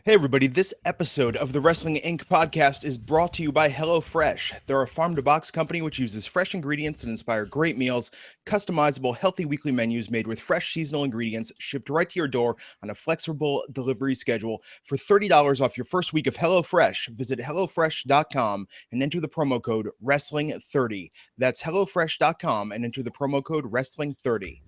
Hey everybody, this episode of the Wrestling Inc. podcast is brought to you by HelloFresh. They're a farm-to-box company which uses fresh ingredients that inspire great meals, customizable, healthy weekly menus made with fresh seasonal ingredients shipped right to your door on a flexible delivery schedule. For $30 off your first week of HelloFresh, visit HelloFresh.com and enter the promo code Wrestling30. That's HelloFresh.com and enter the promo code Wrestling30.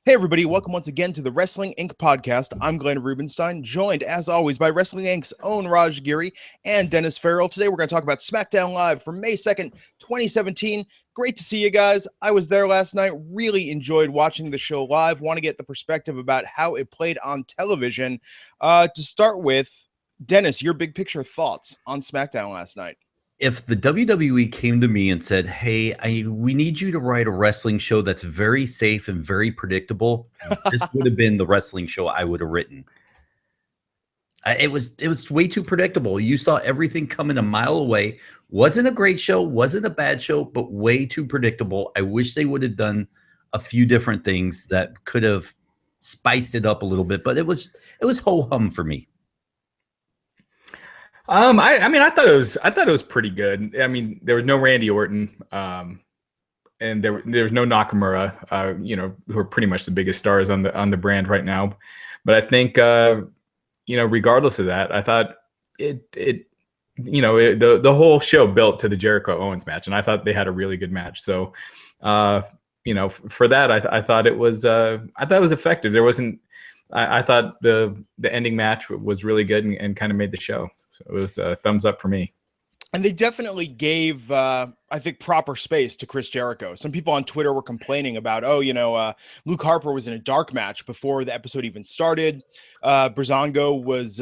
Hey everybody, welcome once again to the Wrestling Inc. podcast. I'm Glenn Rubenstein, joined as always by Wrestling Inc.'s own Raj Giri and Dennis Farrell. Today we're going to talk about SmackDown Live from May 2nd, 2017. Great to see you guys. I was there last night, really enjoyed watching the show live. Want to get the perspective about how it played on television. To start with, Dennis, your big picture thoughts on SmackDown last night. If the WWE came to me and said, hey, we need you to write a wrestling show that's very safe and very predictable, this would have been the wrestling show I would have written. It was way too predictable. You saw everything coming a mile away. Wasn't a great show, wasn't a bad show, but way too predictable. I wish they would have done a few different things that could have spiced it up a little bit, but it was ho-hum for me. I thought it was pretty good. I mean, there was no Randy Orton, and there was no Nakamura, who are pretty much the biggest stars on the brand right now. But I think, regardless of that, I thought the whole show built to the Jericho Owens match, and I thought they had a really good match. So, for that, I thought it was effective. There wasn't. I thought the ending match was really good and kind of made the show. So it was a thumbs up for me. And they definitely gave, I think, proper space to Chris Jericho. Some people on Twitter were complaining about, Luke Harper was in a dark match before the episode even started. Breezango was,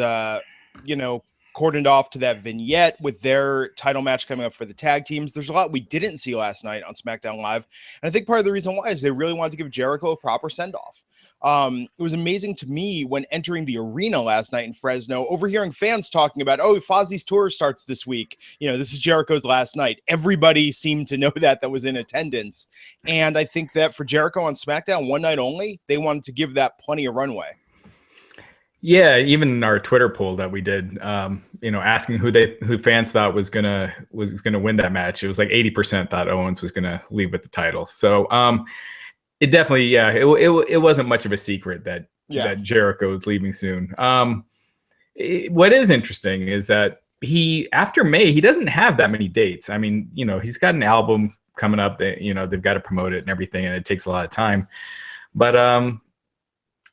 cordoned off to that vignette with their title match coming up for the tag teams. There's a lot we didn't see last night on SmackDown Live. And I think part of the reason why is they really wanted to give Jericho a proper send-off. It was amazing to me when entering the arena last night in Fresno, overhearing fans talking about, Fozzy's tour starts this week. This is Jericho's last night. Everybody seemed to know that was in attendance. And I think that for Jericho on SmackDown, one night only, they wanted to give that plenty of runway. Yeah, even in our Twitter poll that we did, asking who fans thought was gonna win that match, it was like 80% thought Owens was gonna leave with the title. So it definitely, it wasn't much of a secret that Jericho is leaving soon. What is interesting is that after May, he doesn't have that many dates. I mean, he's got an album coming up that, they've got to promote it and everything, and it takes a lot of time. But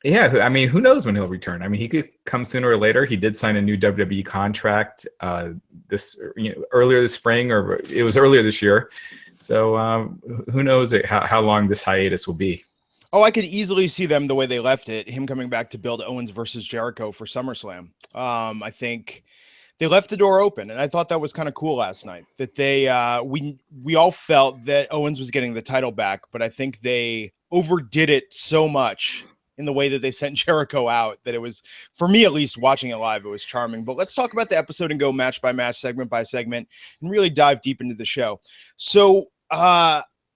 who knows when he'll return? I mean, he could come sooner or later. He did sign a new WWE contract earlier this spring, or it was earlier this year. So who knows how long this hiatus will be. Oh, I could easily see them the way they left it, him coming back to build Owens versus Jericho for SummerSlam. I think they left the door open, and I thought that was kind of cool last night, that they we all felt that Owens was getting the title back, but I think they overdid it so much in the way that they sent Jericho out that it was, for me at least, watching it live, it was charming. But let's talk about the episode and go match by match, segment by segment, and really dive deep into the show. So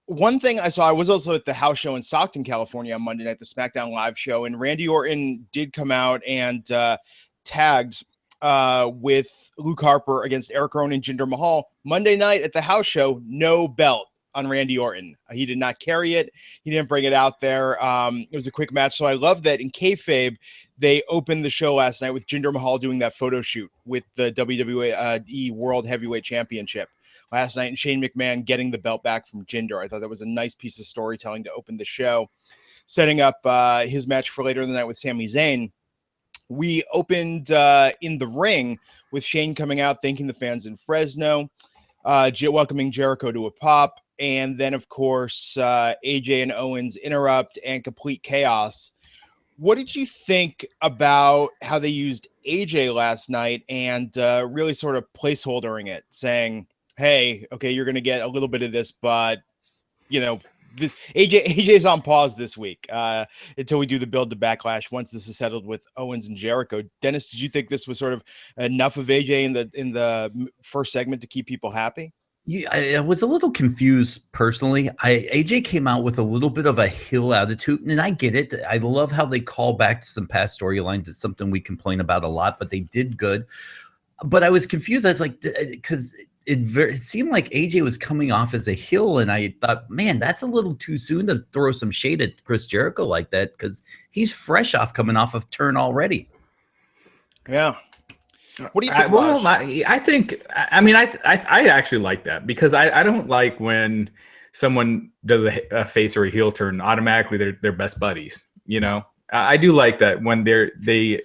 one thing I saw, I was also at the house show in Stockton, California on Monday night, the SmackDown Live show, and Randy Orton did come out and tagged with Luke Harper against Eric Rowan and Jinder Mahal. Monday night at the house show, no belt on Randy Orton. He did not carry it. He didn't bring it out there. It was a quick match. So I love that in kayfabe, they opened the show last night with Jinder Mahal doing that photo shoot with the WWE World Heavyweight Championship last night, and Shane McMahon getting the belt back from Jinder. I thought that was a nice piece of storytelling to open the show, setting up his match for later in the night with Sami Zayn. We opened in the ring with Shane coming out, thanking the fans in Fresno, welcoming Jericho to a pop. And then, of course, AJ and Owens interrupt and complete chaos. What did you think about how they used AJ last night and really sort of placeholdering it, saying, hey, okay, you're going to get a little bit of this, but, AJ's on pause this week until we do the build to Backlash once this is settled with Owens and Jericho. Dennis, did you think this was sort of enough of AJ in the first segment to keep people happy? I was a little confused personally. AJ came out with a little bit of a heel attitude, and I get it. I love how they call back to some past storylines. It's something we complain about a lot, but they did good. But I was confused. I was like, because it seemed like AJ was coming off as a heel, and I thought, man, that's a little too soon to throw some shade at Chris Jericho like that, because he's fresh off coming off of turn already. Yeah. What do you think? I think, I mean, I actually like that, because I don't like when someone does a face or a heel turn, automatically they're best buddies. You know, I do like that when they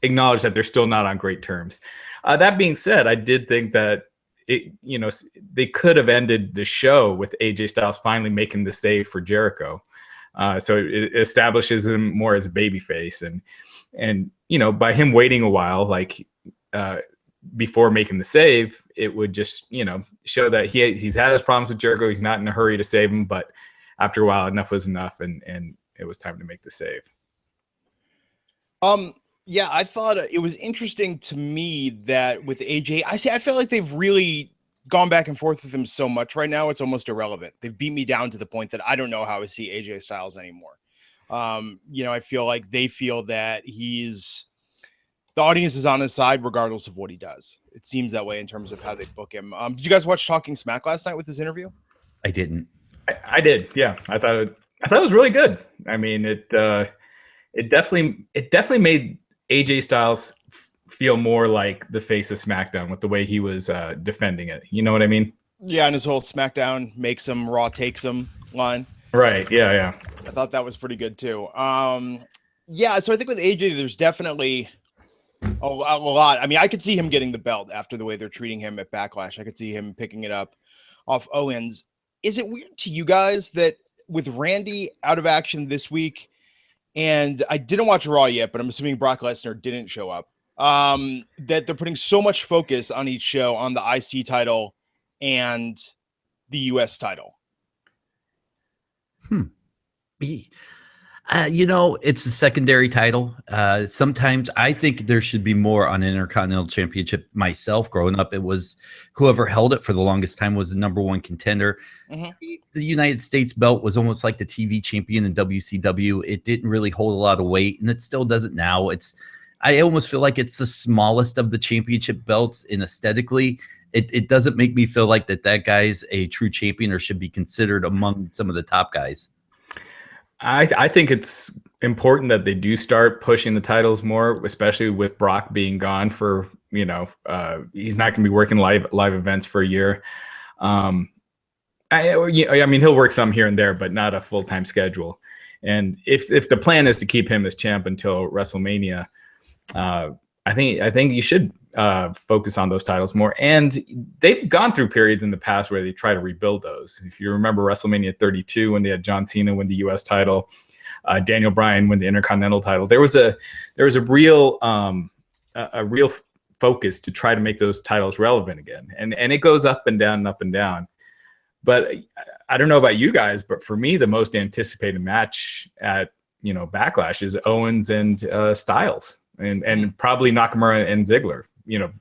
acknowledge that they're still not on great terms. That being said, I did think that they could have ended the show with AJ Styles finally making the save for Jericho. So it establishes him more as a babyface, and by him waiting a while, like, before making the save, it would just show that he's had his problems with Jericho. He's not in a hurry to save him, but after a while, enough was enough, and it was time to make the save. Yeah, I thought it was interesting to me that with AJ, I feel like they've really gone back and forth with him so much right now, it's almost irrelevant. They've beat me down to the point that I don't know how I see AJ Styles anymore. I feel like they feel that the audience is on his side regardless of what he does. It seems that way in terms of how they book him. Did you guys watch Talking Smack last night with his interview? I didn't. I did. Yeah, I thought it was really good. I mean, it definitely made AJ Styles feel more like the face of SmackDown with the way he was defending it. You know what I mean? Yeah, and his whole SmackDown makes him, Raw takes him line. Right. Yeah. I thought that was pretty good too. Yeah, so I think with AJ, there's definitely a lot. I mean, I could see him getting the belt after the way they're treating him at Backlash. I could see him picking it up off Owens. Is it weird to you guys that with Randy out of action this week, and I didn't watch Raw yet, but I'm assuming Brock Lesnar didn't show up, that they're putting so much focus on each show on the IC title and the US title? It's a secondary title. Sometimes I think there should be more on an Intercontinental Championship. Myself, growing up, it was whoever held it for the longest time was the number one contender. Mm-hmm. The United States belt was almost like the TV champion in WCW. It didn't really hold a lot of weight, and it still doesn't now. I almost feel like it's the smallest of the championship belts, and aesthetically, it doesn't make me feel like that guy's a true champion or should be considered among some of the top guys. I think it's important that they do start pushing the titles more, especially with Brock being gone for, he's not going to be working live events for a year. I mean, he'll work some here and there, but not a full-time schedule. And if the plan is to keep him as champ until WrestleMania, I think you should focus on those titles more. And they've gone through periods in the past where they try to rebuild those. If you remember WrestleMania 32, when they had John Cena win the US title, Daniel Bryan win the Intercontinental title, there was a real focus to try to make those titles relevant again. And it goes up and down and up and down. But I don't know about you guys, but for me, the most anticipated match at Backlash is Owens and Styles. And probably Nakamura and Ziggler.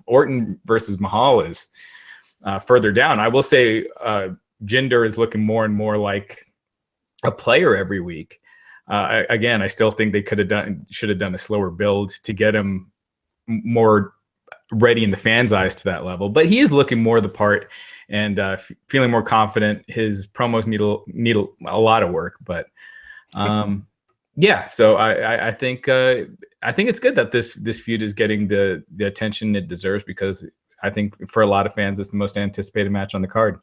Orton versus Mahal is further down. I will say Jinder is looking more and more like a player every week. Again, I still think they should have done a slower build to get him more ready in the fans' eyes to that level. But he is looking more the part and feeling more confident. His promos need a lot of work, but. Yeah, so I think it's good that this feud is getting the attention it deserves, because I think for a lot of fans it's the most anticipated match on the card.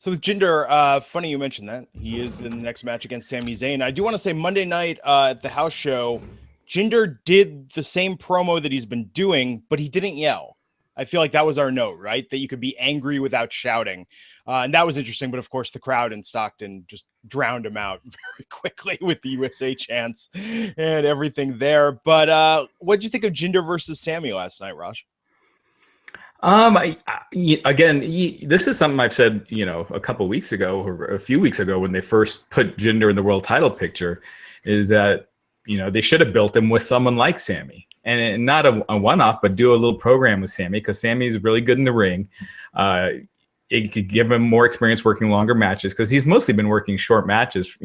So with Jinder, funny you mentioned that. He is in the next match against Sami Zayn. I do want to say Monday night at the house show, Jinder did the same promo that he's been doing, but he didn't yell. I feel like that was our note, right? That you could be angry without shouting. And that was interesting. But of course, the crowd in Stockton just drowned him out very quickly with the USA chants and everything there. But what did you think of Jinder versus Sami last night, Raj? Again, this is something I've said, a couple weeks ago or a few weeks ago when they first put Jinder in the world title picture, is that, they should have built him with someone like Sami. And not a one-off, but do a little program with Sami, because Sami is really good in the ring. it could give him more experience working longer matches because he's mostly been working short matches,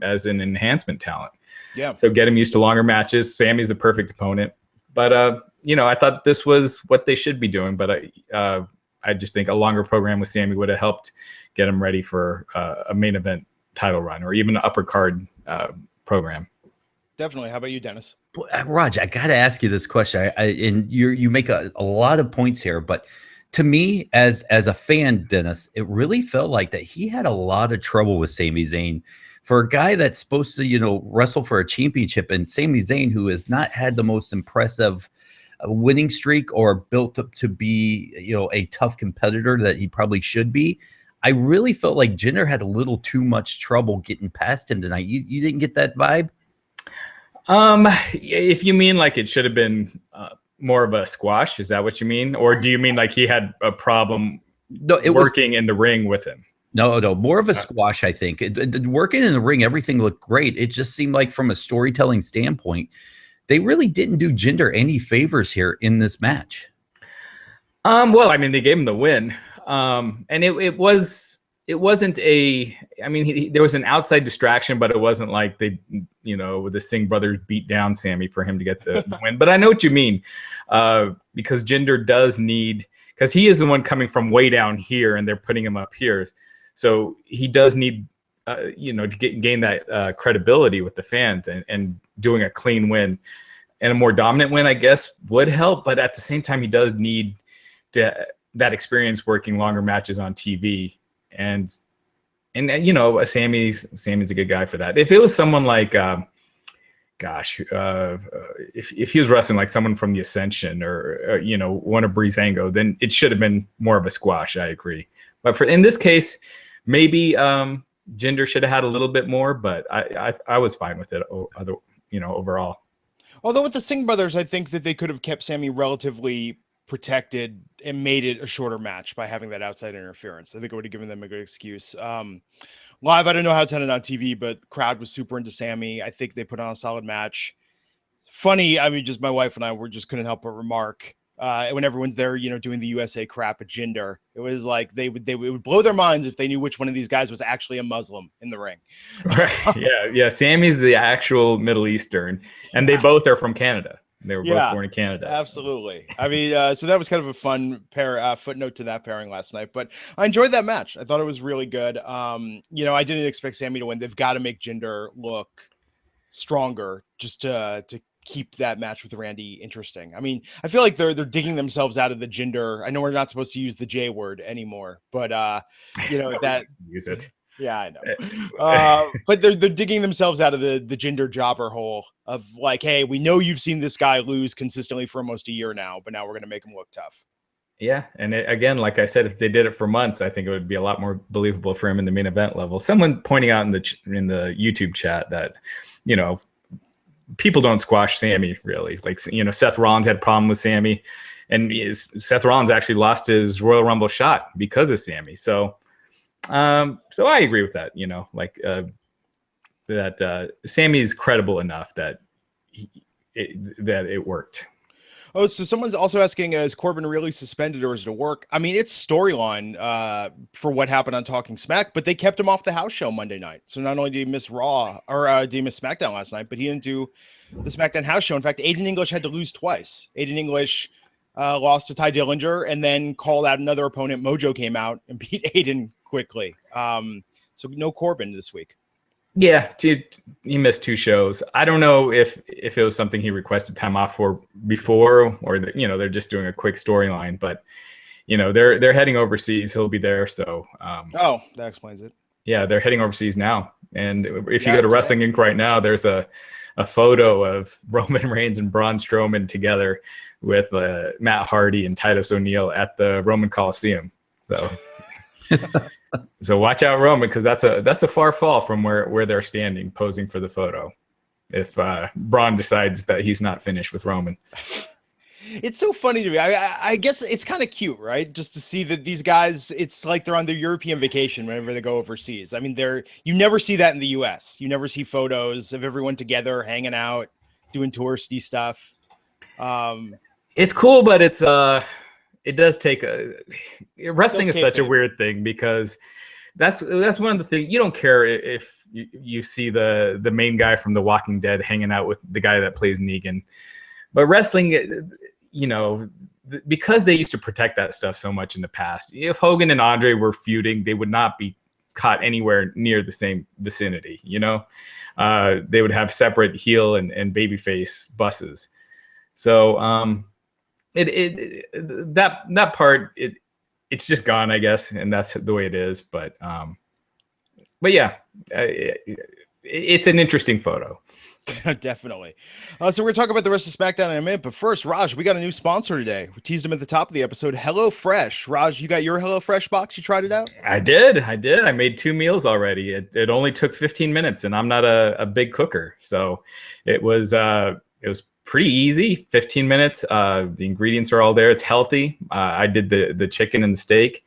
as an enhancement talent. Yeah. So get him used to longer matches. Sammy's the perfect opponent. But, I thought this was what they should be doing. But I just think a longer program with Sammy would have helped get him ready for a main event title run or even an upper card program. Definitely. How about you, Dennis? Raj, I got to ask you this question. And you make a lot of points here, but to me, as a fan, Dennis, it really felt like that he had a lot of trouble with Sami Zayn. For a guy that's supposed to, wrestle for a championship, and Sami Zayn, who has not had the most impressive winning streak or built up to be, a tough competitor that he probably should be, I really felt like Jinder had a little too much trouble getting past him tonight. You didn't get that vibe? If you mean like it should have been more of a squash, is that what you mean? Or do you mean like he had a problem working in the ring with him? No, more of a squash, I think. Working in the ring, everything looked great. It just seemed like from a storytelling standpoint, they really didn't do Jinder any favors here in this match. Well, I mean, they gave him the win. And it wasn't there was an outside distraction, but it wasn't like they, the Singh brothers beat down Sammy for him to get the win. But I know what you mean, because Jinder does need, because he is the one coming from way down here and they're putting him up here. So he does need, to gain that credibility with the fans, and doing a clean win and a more dominant win, I guess, would help. But at the same time, he does need that experience working longer matches on TV. And Sammy's a good guy for that. If it was someone like, if he was wrestling like someone from the Ascension or one of Breezango, then it should have been more of a squash. I agree. But in this case, maybe Jinder should have had a little bit more, but I was fine with it. Overall. Although with the Singh brothers, I think that they could have kept Sammy relatively protected and made it a shorter match by having that outside interference. I think it would have given them a good excuse. Live, I don't know how it's ended on TV, but the crowd was super into Sammy. I think they put on a solid match. Funny, I mean, just my wife and I couldn't help but remark when everyone's there, doing the USA crap at Jinder. It was like they would blow their minds if they knew which one of these guys was actually a Muslim in the ring. Right. Yeah. Sammy's the actual Middle Eastern, and they both are from Canada. They were both born in Canada. Absolutely. I mean, so that was kind of a fun footnote to that pairing last night, but I enjoyed that match. I thought it was really good. I didn't expect Sammy to win. They've got to make Jinder look stronger just to keep that match with Randy interesting. I mean, I feel like they're digging themselves out of the Jinder. I know we're not supposed to use the J word anymore, but that use it. Yeah, I know. But they're digging themselves out of the Jinder jobber hole of like, hey, we know you've seen this guy lose consistently for almost a year now, but now we're going to make him look tough. Yeah. And again, like I said, if they did it for months, I think it would be a lot more believable for him in the main event level. Someone pointing out in the YouTube chat that, people don't squash Sammy really. Like, Seth Rollins had a problem with Sammy, and Seth Rollins actually lost his Royal Rumble shot because of Sammy. So I agree with that, that Sammy's credible enough that it worked. Oh, so someone's also asking, is Corbin really suspended or is it a work? I mean, it's storyline for what happened on Talking Smack, but they kept him off the house show Monday night. So not only did he miss Raw or did he miss SmackDown last night, but he didn't do the SmackDown house show. In fact, Aiden English had to lose twice. Aiden English lost to Ty Dillinger and then called out another opponent. Mojo came out and beat Aiden quickly. So no Corbin this week. Yeah, he missed 2 shows. I don't know if it was something he requested time off for before, or they're just doing a quick storyline. But they're heading overseas. He'll be there. So that explains it. Yeah, they're heading overseas now. And if you go to Wrestling Inc. right now, there's a photo of Roman Reigns and Braun Strowman together with Matt Hardy and Titus O'Neil at the Roman Coliseum. So. So watch out, Roman, because that's a far fall from where they're standing posing for the photo. If Braun decides that he's not finished with Roman, it's so funny to me. I guess it's kind of cute, right? Just to see that these guys, it's like they're on their European vacation whenever they go overseas. I mean, you never see that in the U.S. You never see photos of everyone together hanging out, doing touristy stuff. It's cool, but it's it does take wrestling is such a kayfabe. weird thing, because that's one of the things. You don't care if you see the main guy from The Walking Dead hanging out with the guy that plays Negan, but wrestling, because they used to protect that stuff so much in the past. If Hogan and Andre were feuding, they would not be caught anywhere near the same vicinity. They would have separate heel and babyface buses. So that part, it's just gone, I guess, and that's the way it is. But yeah, it's an interesting photo. Definitely. So we're going to talk about the rest of SmackDown in a minute. But first, Raj, we got a new sponsor today. We teased him at the top of the episode, HelloFresh. Raj, you got your HelloFresh box? You tried it out? I did. I made 2 meals already. It only took 15 minutes, and I'm not a big cooker. So it was pretty easy. 15 minutes. The ingredients are all there. It's healthy. I did the chicken and the steak.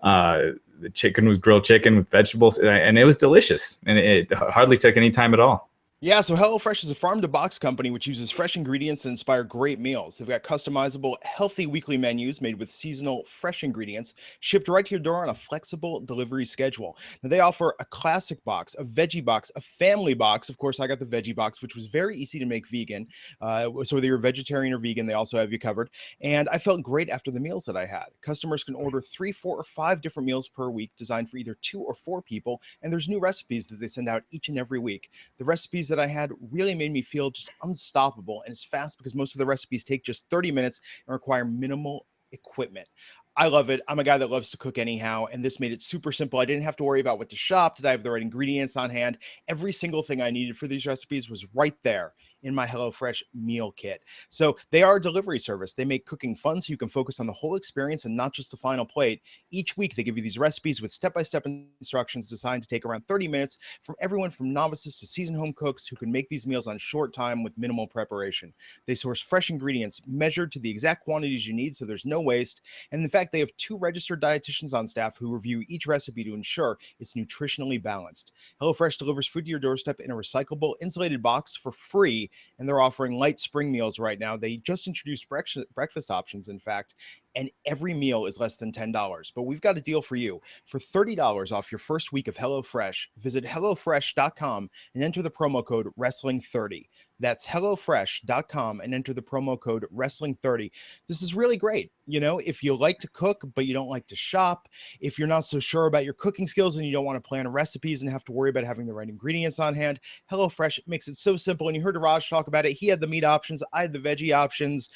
The chicken was grilled chicken with vegetables, and it was delicious. And it hardly took any time at all. Yeah, so HelloFresh is a farm-to-box company which uses fresh ingredients to inspire great meals. They've got customizable, healthy weekly menus made with seasonal, fresh ingredients, shipped right to your door on a flexible delivery schedule. Now, they offer a classic box, a veggie box, a family box. Of course, I got the veggie box, which was very easy to make vegan. So whether you're vegetarian or vegan, they also have you covered. And I felt great after the meals that I had. Customers can order 3, 4, or 5 different meals per week designed for either 2 or 4 people. And there's new recipes that they send out each and every week. The recipes that I had really made me feel just unstoppable, and it's fast because most of the recipes take just 30 minutes and require minimal equipment. I love it. I'm a guy that loves to cook anyhow, and this made it super simple. I didn't have to worry about what to shop. Did I have the right ingredients on hand? Every single thing I needed for these recipes was right there in my HelloFresh meal kit. So they are a delivery service. They make cooking fun so you can focus on the whole experience and not just the final plate. Each week, they give you these recipes with step-by-step instructions designed to take around 30 minutes from everyone from novices to seasoned home cooks who can make these meals on short time with minimal preparation. They source fresh ingredients measured to the exact quantities you need, so there's no waste. And in fact, they have 2 registered dietitians on staff who review each recipe to ensure it's nutritionally balanced. HelloFresh delivers food to your doorstep in a recyclable, insulated box for free, and they're offering light spring meals right now. They just introduced breakfast options, in fact, and every meal is less than $10. But we've got a deal for you. For $30 off your first week of HelloFresh, visit HelloFresh.com and enter the promo code Wrestling30. That's HelloFresh.com and enter the promo code Wrestling30. This is really great. If you like to cook, but you don't like to shop, if you're not so sure about your cooking skills and you don't want to plan recipes and have to worry about having the right ingredients on hand, HelloFresh makes it so simple. And you heard Raj talk about it. He had the meat options. I had the veggie options.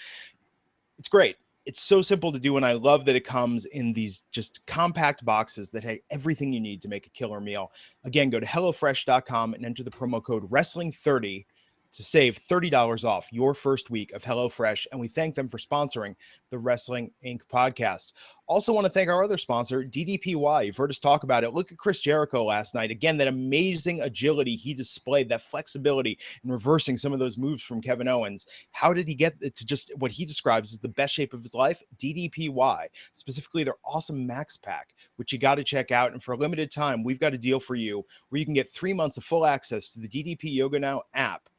It's great. It's so simple to do, and I love that it comes in these just compact boxes that have everything you need to make a killer meal. Again, go to HelloFresh.com and enter the promo code Wrestling30 to save $30 off your first week of HelloFresh, and we thank them for sponsoring the Wrestling Inc. podcast. Also want to thank our other sponsor, DDPY. You've heard us talk about it. Look at Chris Jericho last night. Again, that amazing agility he displayed, that flexibility in reversing some of those moves from Kevin Owens. How did he get to just what he describes as the best shape of his life? DDPY, specifically their awesome Max Pack, which you got to check out. And for a limited time, we've got a deal for you where you can get 3 months of full access to the DDP Yoga Now app,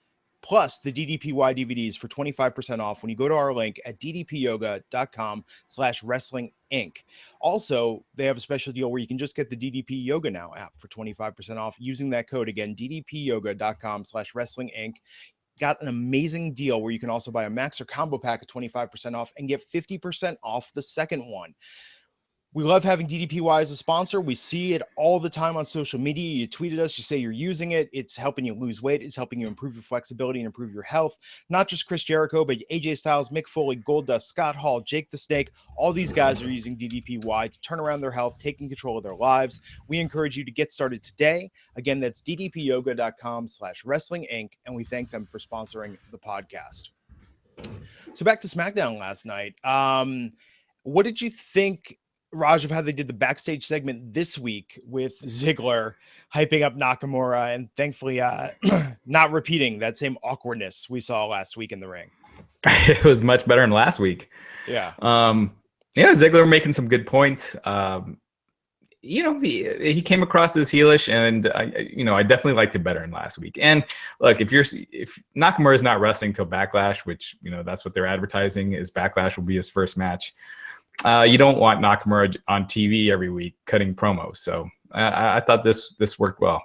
plus the DDPY DVDs for 25% off when you go to our link at ddpyoga.com/wrestlinginc. Also, they have a special deal where you can just get the DDP Yoga Now app for 25% off using that code. Again, ddpyoga.com/wrestlinginc. Got an amazing deal where you can also buy a max or combo pack at 25% off and get 50% off the second one. We love having DDPY as a sponsor. We see it all the time on social media. You tweeted us, you say you're using it. It's helping you lose weight. It's helping you improve your flexibility and improve your health. Not just Chris Jericho, but AJ Styles, Mick Foley, Goldust, Scott Hall, Jake the Snake. All these guys are using DDPY to turn around their health, taking control of their lives. We encourage you to get started today. Again, that's ddpyoga.com/wrestlinginc. And we thank them for sponsoring the podcast. So back to SmackDown last night. What did you think, Raj, of how they did the backstage segment this week with Ziggler hyping up Nakamura and thankfully not repeating that same awkwardness we saw last week in the ring? It was much better than last week. Yeah. Ziggler making some good points. He came across as heelish, and I definitely liked it better than last week. And look, if Nakamura is not wrestling till Backlash, which that's what they're advertising is Backlash will be his first match. you don't want Nakamura on TV every week cutting promos. So I thought this worked well.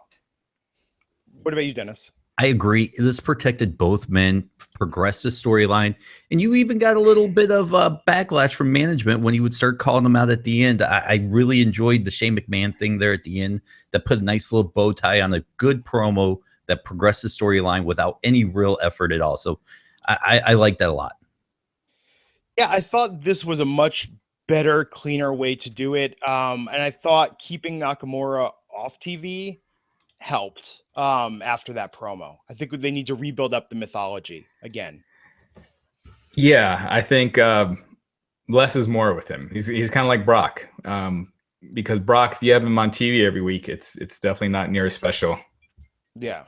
What about you, Dennis? I agree. This protected both men, progressed the storyline, and you even got a little bit of backlash from management when he would start calling them out at the end. I really enjoyed the Shane McMahon thing there at the end that put a nice little bow tie on a good promo that progressed the storyline without any real effort at all. So I like that a lot. Yeah, I thought this was a much better, cleaner way to do it. And I thought keeping Nakamura off TV helped after that promo. I think they need to rebuild up the mythology again. Yeah, I think less is more with him. He's kind of like Brock, because Brock, if you have him on TV every week, it's definitely not near as special. Yeah.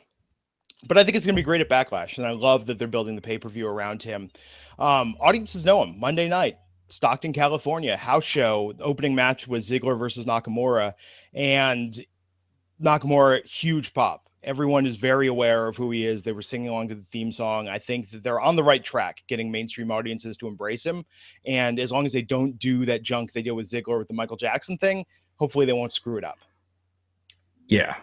But I think it's going to be great at Backlash, and I love that they're building the pay-per-view around him. Audiences know him. Monday night, Stockton, California, house show. The opening match was Ziggler versus Nakamura, and Nakamura, huge pop. Everyone is very aware of who he is. They were singing along to the theme song. I think that they're on the right track, getting mainstream audiences to embrace him. And as long as they don't do that junk they did with Ziggler with the Michael Jackson thing, hopefully they won't screw it up. Yeah.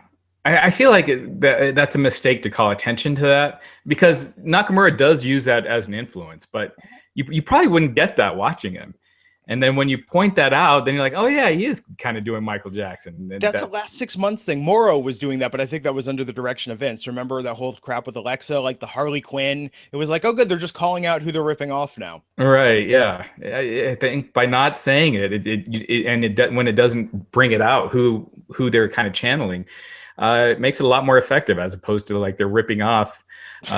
I feel like that's a mistake to call attention to that, because Nakamura does use that as an influence, but you probably wouldn't get that watching him. And then when you point that out, then you're like, oh yeah, he is kind of doing Michael Jackson. And that's the last 6 months thing. Morrow was doing that, but I think that was under the direction of Vince. Remember that whole crap with Alexa, like the Harley Quinn? It was like, oh good, they're just calling out who they're ripping off now. Right, yeah. I think by not saying when it doesn't bring it out who they're kind of channeling, it makes it a lot more effective, as opposed to like they're ripping off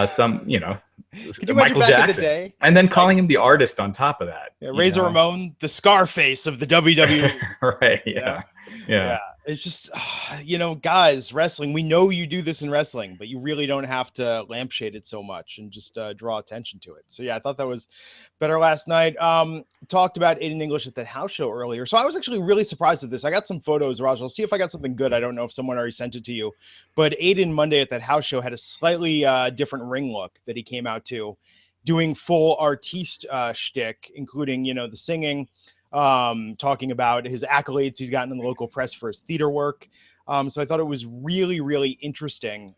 some, Michael Jackson, and then calling him the artist on top of that. Yeah, Razor Ramon, the Scarface of the WWE. Right. Yeah. It's just, guys, wrestling, we know you do this in wrestling, but you really don't have to lampshade it so much and just draw attention to it. So yeah, I thought that was better last night. Talked about Aiden English at that house show earlier. So I was actually really surprised at this. I got some photos, Raj. I'll see if I got something good. I don't know if someone already sent it to you, but Aiden Monday at that house show had a slightly different ring look that he came out to, doing full artiste shtick, including, the singing, talking about his accolades he's gotten in the local press for his theater work. So I thought it was really, really interesting.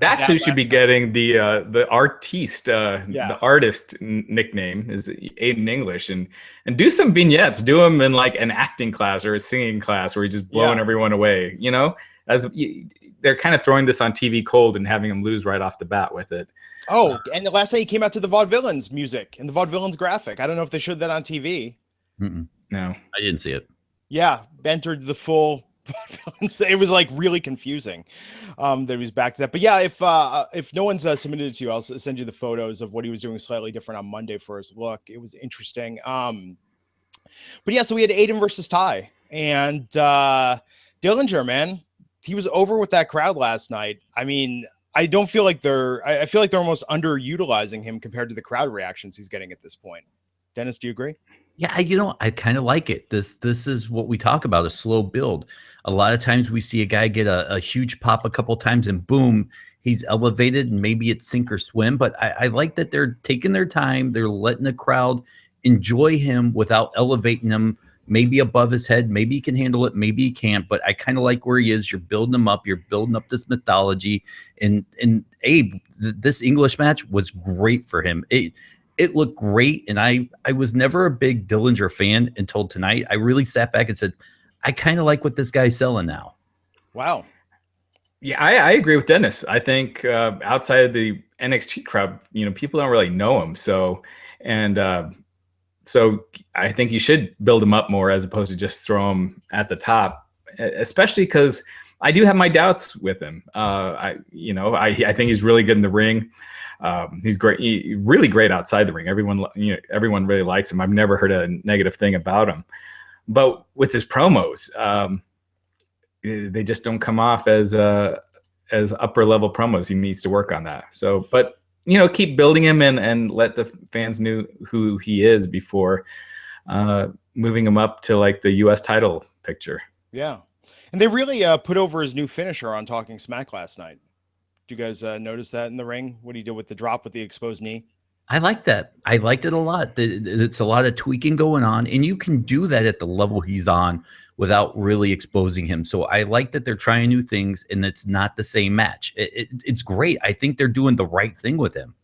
That's who should be getting the artiste, the artist nickname is Aiden English, and do some vignettes, do them in like an acting class or a singing class where he's just blowing everyone away, they're kind of throwing this on TV cold and having him lose right off the bat with it. Oh, and the last night he came out to the Vaudevillains music and the Vaudevillains graphic. I don't know if they showed that on TV. Mm-mm. No, I didn't see it. Yeah, entered the full. It was like really confusing that he was back to that. But yeah, if no one's submitted it to you, I'll send you the photos of what he was doing slightly different on Monday for his look. It was interesting. But yeah, so we had Aiden versus Ty, and Dillinger, man, he was over with that crowd last night. I mean, I feel like they're almost underutilizing him compared to the crowd reactions he's getting at this point. Dennis, do you agree? Yeah, I kind of like it. This is what we talk about, a slow build. A lot of times we see a guy get a huge pop a couple times and boom, he's elevated, and maybe it's sink or swim. But I like that they're taking their time. They're letting the crowd enjoy him without elevating him maybe above his head. Maybe he can handle it, maybe he can't. But I kind of like where he is. You're building him up. You're building up this mythology. And Abe, this English match was great for him. It looked great, and I was never a big Dillinger fan until tonight. I really sat back and said, I kind of like what this guy's selling now. Wow. Yeah, I agree with Dennis. I think outside of the NXT crowd, people don't really know him. So I think you should build him up more as opposed to just throw him at the top, especially because I do have my doubts with him. I think he's really good in the ring. He's great, really great outside the ring. Everyone really likes him. I've never heard a negative thing about him. But with his promos, they just don't come off as upper level promos. He needs to work on that. So, but keep building him and let the fans know who he is before moving him up to like the U.S. title picture. Yeah, and they really put over his new finisher on Talking Smack last night. Do you guys notice that in the ring? What he did with the drop with the exposed knee? I like that. I liked it a lot. It's a lot of tweaking going on, and you can do that at the level he's on without really exposing him. So I like that they're trying new things, and it's not the same match. It's great. I think they're doing the right thing with him.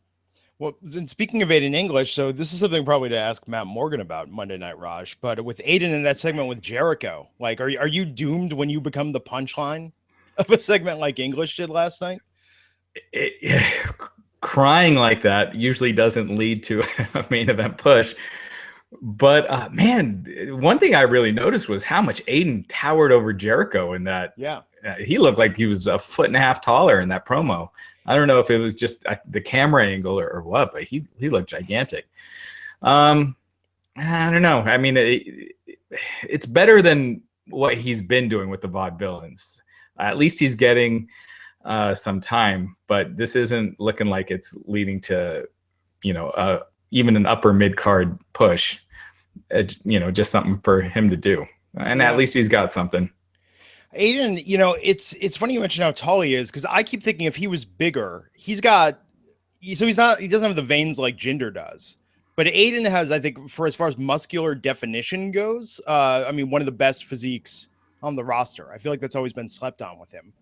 Well, and speaking of Aiden English, so this is something probably to ask Matt Morgan about Monday Night Raj, but with Aiden in that segment with Jericho, like, are you doomed when you become the punchline of a segment like English did last night? Crying like that usually doesn't lead to a main event push. But man, one thing I really noticed was how much Aiden towered over Jericho in that. Yeah. He looked like he was a foot and a half taller in that promo. I don't know if it was just the camera angle or what, but he looked gigantic. I don't know. I mean, it's better than what he's been doing with the vaudevillains. At least he's getting some time, but this isn't looking like it's leading to, even an upper mid card push. Just something for him to do, and at least he's got something. Aiden, it's funny you mentioned how tall he is, because I keep thinking if he was bigger, he doesn't have the veins like Jinder does. But Aiden has, I think, for as far as muscular definition goes, one of the best physiques on the roster. I feel like that's always been slept on with him.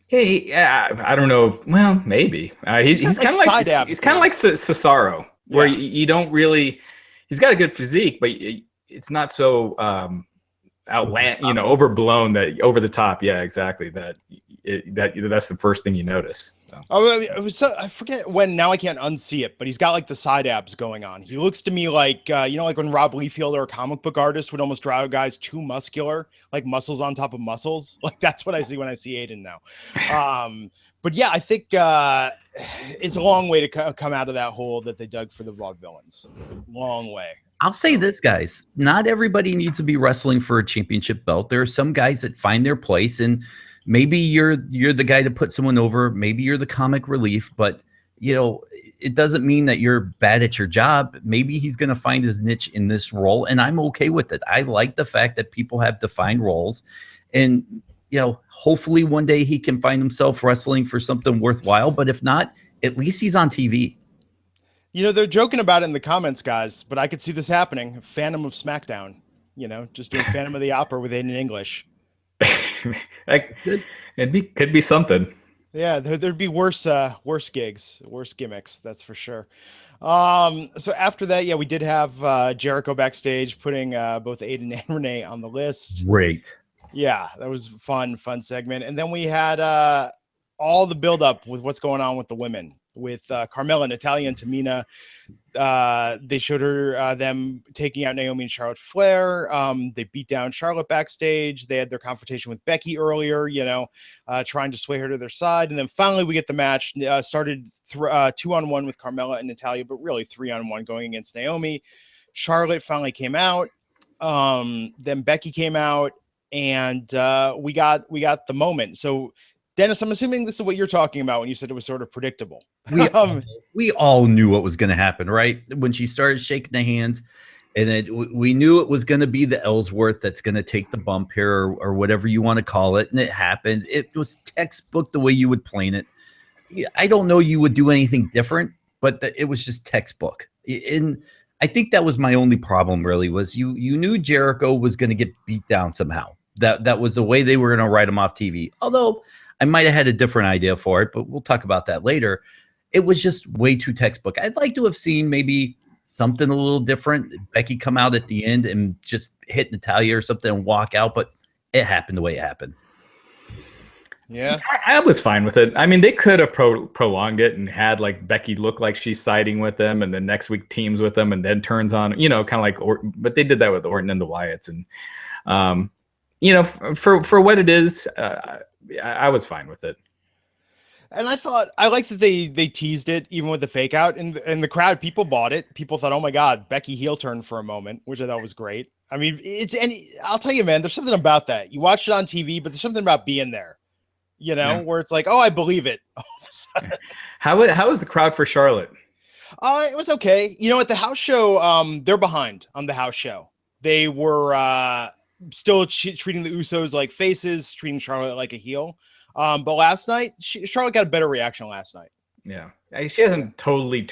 Hey, I don't know. Well, maybe he's kind of like Cesaro, where you don't really. He's got a good physique, but it's not so overblown, that over the top. Yeah, exactly. That's the first thing you notice. So. Oh, I forget when. Now I can't unsee it, but he's got like the side abs going on. He looks to me like like when Rob Liefeld or a comic book artist would almost draw guys too muscular, like muscles on top of muscles. Like that's what I see when I see Aiden now. But yeah, I think it's a long way to come out of that hole that they dug for the vaudevillains. Long way. I'll say this, guys. Not everybody needs to be wrestling for a championship belt. There are some guys that find their place, and maybe you're the guy to put someone over. Maybe you're the comic relief, but it doesn't mean that you're bad at your job. Maybe he's going to find his niche in this role, and I'm okay with it. I like the fact that people have defined roles, and hopefully one day he can find himself wrestling for something worthwhile. But if not, at least he's on TV. They're joking about it in the comments, guys, but I could see this happening. Phantom of SmackDown, just doing Phantom of the Opera with Aiden English. Could be something. Yeah, there'd be worse gigs, worse gimmicks, that's for sure. So after that, we did have Jericho backstage putting both Aiden and Renee on the list. Great. Yeah, that was fun segment. And then we had all the buildup with what's going on with the women, with Carmella, Natalya, and Tamina. They showed her them taking out Naomi and Charlotte Flair. They beat down Charlotte backstage. They had their confrontation with Becky earlier, trying to sway her to their side. And then finally we get the match. Started 2-on-1 with Carmella and Natalya, but really 3-on-1 going against Naomi. Charlotte finally came out. Then Becky came out, and we got the moment. So Dennis, I'm assuming this is what you're talking about when you said it was sort of predictable. We all knew what was going to happen, right? When she started shaking the hands, and then we knew it was going to be the Ellsworth that's going to take the bump here, or whatever you want to call it. And it happened. It was textbook the way you would plan it. I don't know you would do anything different, but it was just textbook. And I think that was my only problem, really, was you knew Jericho was going to get beat down somehow. That was the way they were going to write him off TV. Although I might have had a different idea for it, but we'll talk about that later. It was just way too textbook. I'd like to have seen maybe something a little different. Becky come out at the end and just hit Natalya or something and walk out, but it happened the way it happened. Yeah, I was fine with it. I mean, they could have prolonged it and had like Becky look like she's siding with them, and then next week teams with them, and then turns on, kind of like Orton. But they did that with Orton and the Wyatts, and for what it is, I was fine with it. And I like that they teased it even with the fake out, and the crowd, people bought it. People thought, oh my God, Becky heel turn for a moment, which I thought was great. I mean, I'll tell you, man, there's something about that. You watch it on TV, but there's something about being there, where it's like, oh, I believe it. All of a sudden. How was the crowd for Charlotte? It was okay. At the house show, they're behind on the house show. They were still treating the Usos like faces, treating Charlotte like a heel. But last night, Charlotte got a better reaction last night. Yeah, she hasn't totally.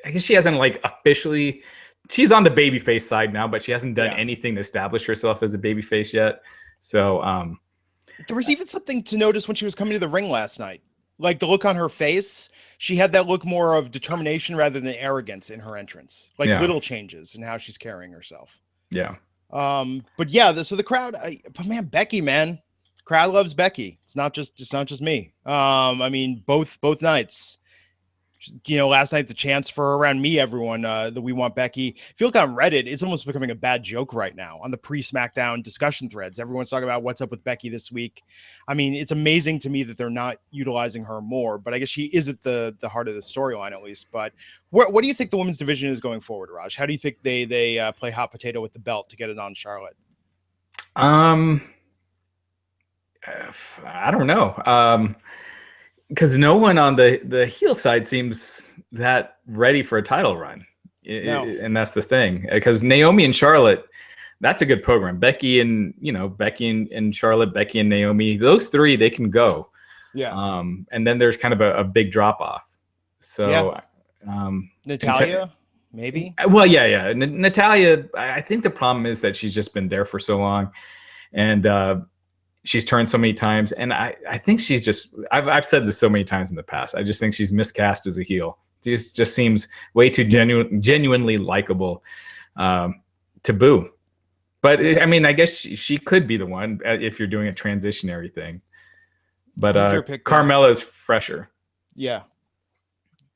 I guess she hasn't like officially. She's on the babyface side now, but she hasn't done anything to establish herself as a babyface yet. So, there was even something to notice when she was coming to the ring last night. Like the look on her face, she had that look more of determination rather than arrogance in her entrance. Like little changes in how she's carrying herself. Yeah. But yeah, so the crowd, but man, Becky, man, crowd loves Becky. It's not just me. I mean, both nights. You know, last night the chants for around me, everyone that we want Becky. If you look on Reddit, it's almost becoming a bad joke right now on the pre-SmackDown discussion threads. Everyone's talking about what's up with Becky this week. I mean, it's amazing to me that they're not utilizing her more, but I guess she is at the heart of the storyline at least. But what do you think the women's division is going forward, Raj? How do you think they play hot potato with the belt to get it on Charlotte? I don't know. Because no one on the heel side seems that ready for a title run. No. And that's the thing. Because Naomi and Charlotte, that's a good program. Becky and Charlotte, Becky and Naomi, those three, they can go. Yeah. And then there's kind of a big drop off. So Natalya, maybe? Well, yeah. Natalya, I think the problem is that she's just been there for so long. And she's turned so many times, and I think she's just. I've said this so many times in the past. I just think she's miscast as a heel. She just seems way too genuinely likable to boo. But I mean, I guess she could be the one if you're doing a transitionary thing. But Carmella's fresher. Yeah.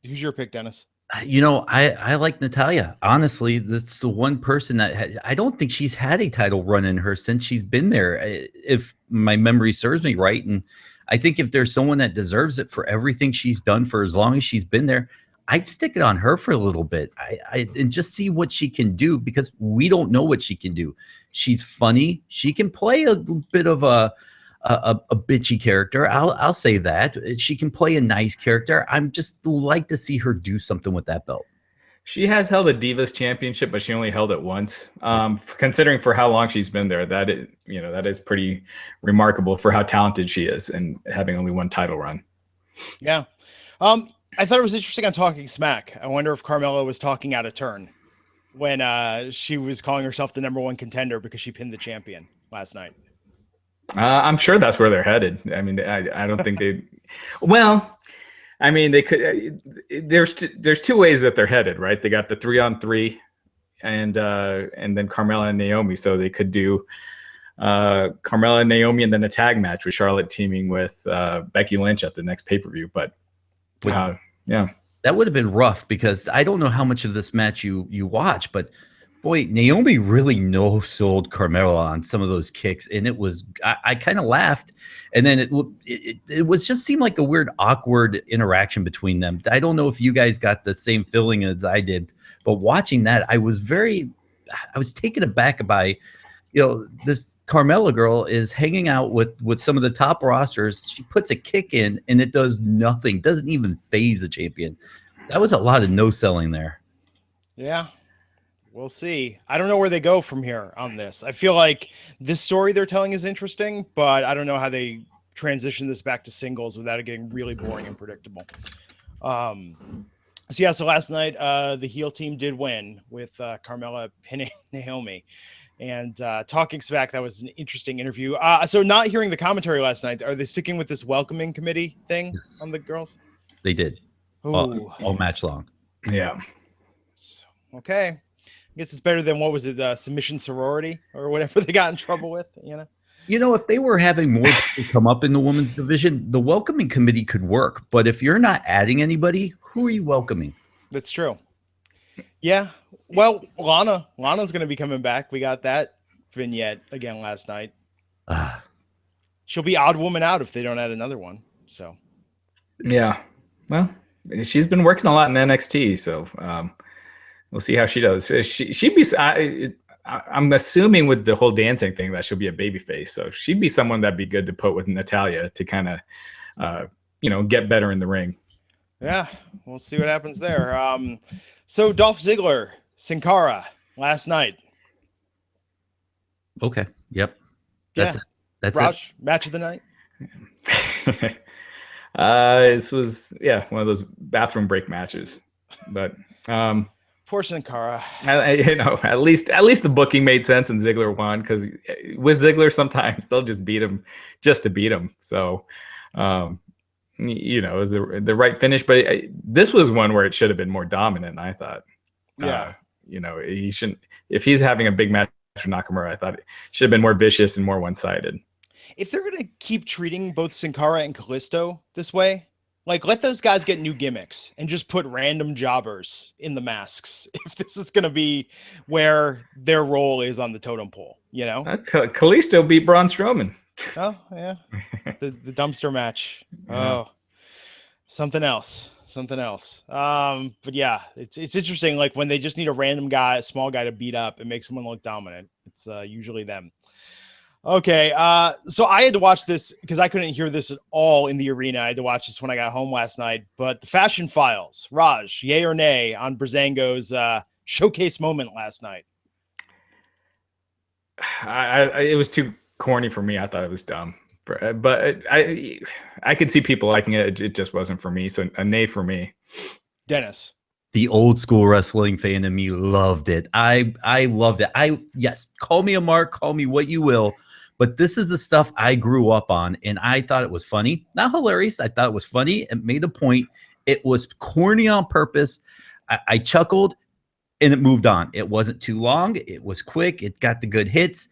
Who's your pick, Dennis? You know, I like Natalya. Honestly, that's the one person that I don't think she's had a title run in her since she's been there, if my memory serves me right. And I think if there's someone that deserves it for everything she's done for as long as she's been there, I'd stick it on her for a little bit. And just see what she can do, because we don't know what she can do. She's funny. She can play a bit of a bitchy character. I'll say that. She can play a nice character. I'm just like to see her do something with that belt. She has held a Divas Championship, but she only held it once. Considering for how long she's been there, that is pretty remarkable for how talented she is and having only one title run. Yeah. I thought it was interesting on Talking Smack. I wonder if Carmella was talking out of turn when she was calling herself the #1 contender because she pinned the champion last night. I'm sure that's where they're headed. I mean, I don't think they. Well, I mean, they could. There's two ways that they're headed, right? They got the 3-on-3, and then Carmella and Naomi. So they could do Carmella and Naomi, and then a tag match with Charlotte teaming with Becky Lynch at the next pay-per-view. But yeah, that would have been rough, because I don't know how much of this match you watch, but. Boy, Naomi really no-sold Carmella on some of those kicks, and it was I kind of laughed, and then it was just seemed like a weird, awkward interaction between them. I don't know if you guys got the same feeling as I did, but watching that, I was taken aback by, this Carmella girl is hanging out with some of the top rosters. She puts a kick in, and it does nothing, doesn't even phase a champion. That was a lot of no-selling there. Yeah. We'll see. I don't know where they go from here on this. I feel like this story they're telling is interesting, but I don't know how they transition this back to singles without it getting really boring and predictable. So last night, the heel team did win with Carmella pinning Naomi. And Talking Smack, that was an interesting interview. So not hearing the commentary last night, are they sticking with this welcoming committee thing on the girls? They did. All match long. Yeah. So, okay. I guess it's better than, what was it, submission sorority or whatever they got in trouble with, if they were having more people come up in the women's division, the welcoming committee could work. But if you're not adding anybody, who are you welcoming? That's true. Yeah. Well, Lana's going to be coming back. We got that vignette again last night. She'll be odd woman out if they don't add another one. So. Yeah. Well, she's been working a lot in NXT, so we'll see how she does. She'd be. I'm assuming with the whole dancing thing that she'll be a babyface. So she'd be someone that'd be good to put with Natalya to kind of, get better in the ring. Yeah, we'll see what happens there. So Dolph Ziggler, Sin last night. Okay. Yep. That's it. That's Raj, match of the night. This was one of those bathroom break matches, but Poor Sin Cara. at least the booking made sense and Ziggler won, because with Ziggler sometimes they'll just beat him just to beat him. So it was the right finish, but this was one where it should have been more dominant, I thought. Yeah. He shouldn't, if he's having a big match for Nakamura, I thought it should have been more vicious and more one-sided. If they're going to keep treating both Sin Cara and Kalisto this way, like, let those guys get new gimmicks and just put random jobbers in the masks. If this is going to be where their role is on the totem pole, Kalisto beat Braun Strowman. Oh, yeah. The dumpster match. Yeah. Oh, something else. But yeah, it's interesting. Like, when they just need a small guy to beat up and make someone look dominant, it's usually them. Okay, so I had to watch this because I couldn't hear this at all in the arena. I had to watch this when I got home last night. But the Fashion Files, Raj, yay or nay on Breezango's showcase moment last night? It was too corny for me. I thought it was dumb, but I could see people liking it. It just wasn't for me. So a nay for me. Dennis. The old school wrestling fan in me loved it. I loved it. Yes, call me a mark, call me what you will, but this is the stuff I grew up on, and I thought it was funny. Not hilarious. I thought it was funny. It made a point. It was corny on purpose. I chuckled, and it moved on. It wasn't too long. It was quick. It got the good hits.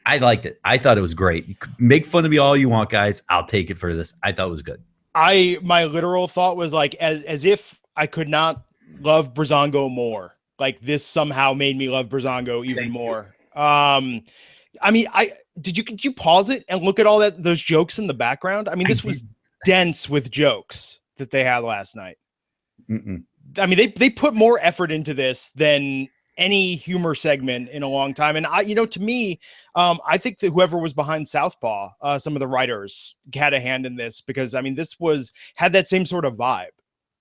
I liked it. I thought it was great. You could make fun of me all you want, guys. I'll take it for this. I thought it was good. My literal thought was like, as if I could not love Breezango more. Like, this somehow made me love Breezango even more. Did you pause it and look at all those jokes in the background? I mean, this was dense with jokes that they had last night. Mm-mm. I mean, they put more effort into this than any humor segment in a long time. And to me, I think that whoever was behind Southpaw, some of the writers had a hand in this, because I mean, this had that same sort of vibe.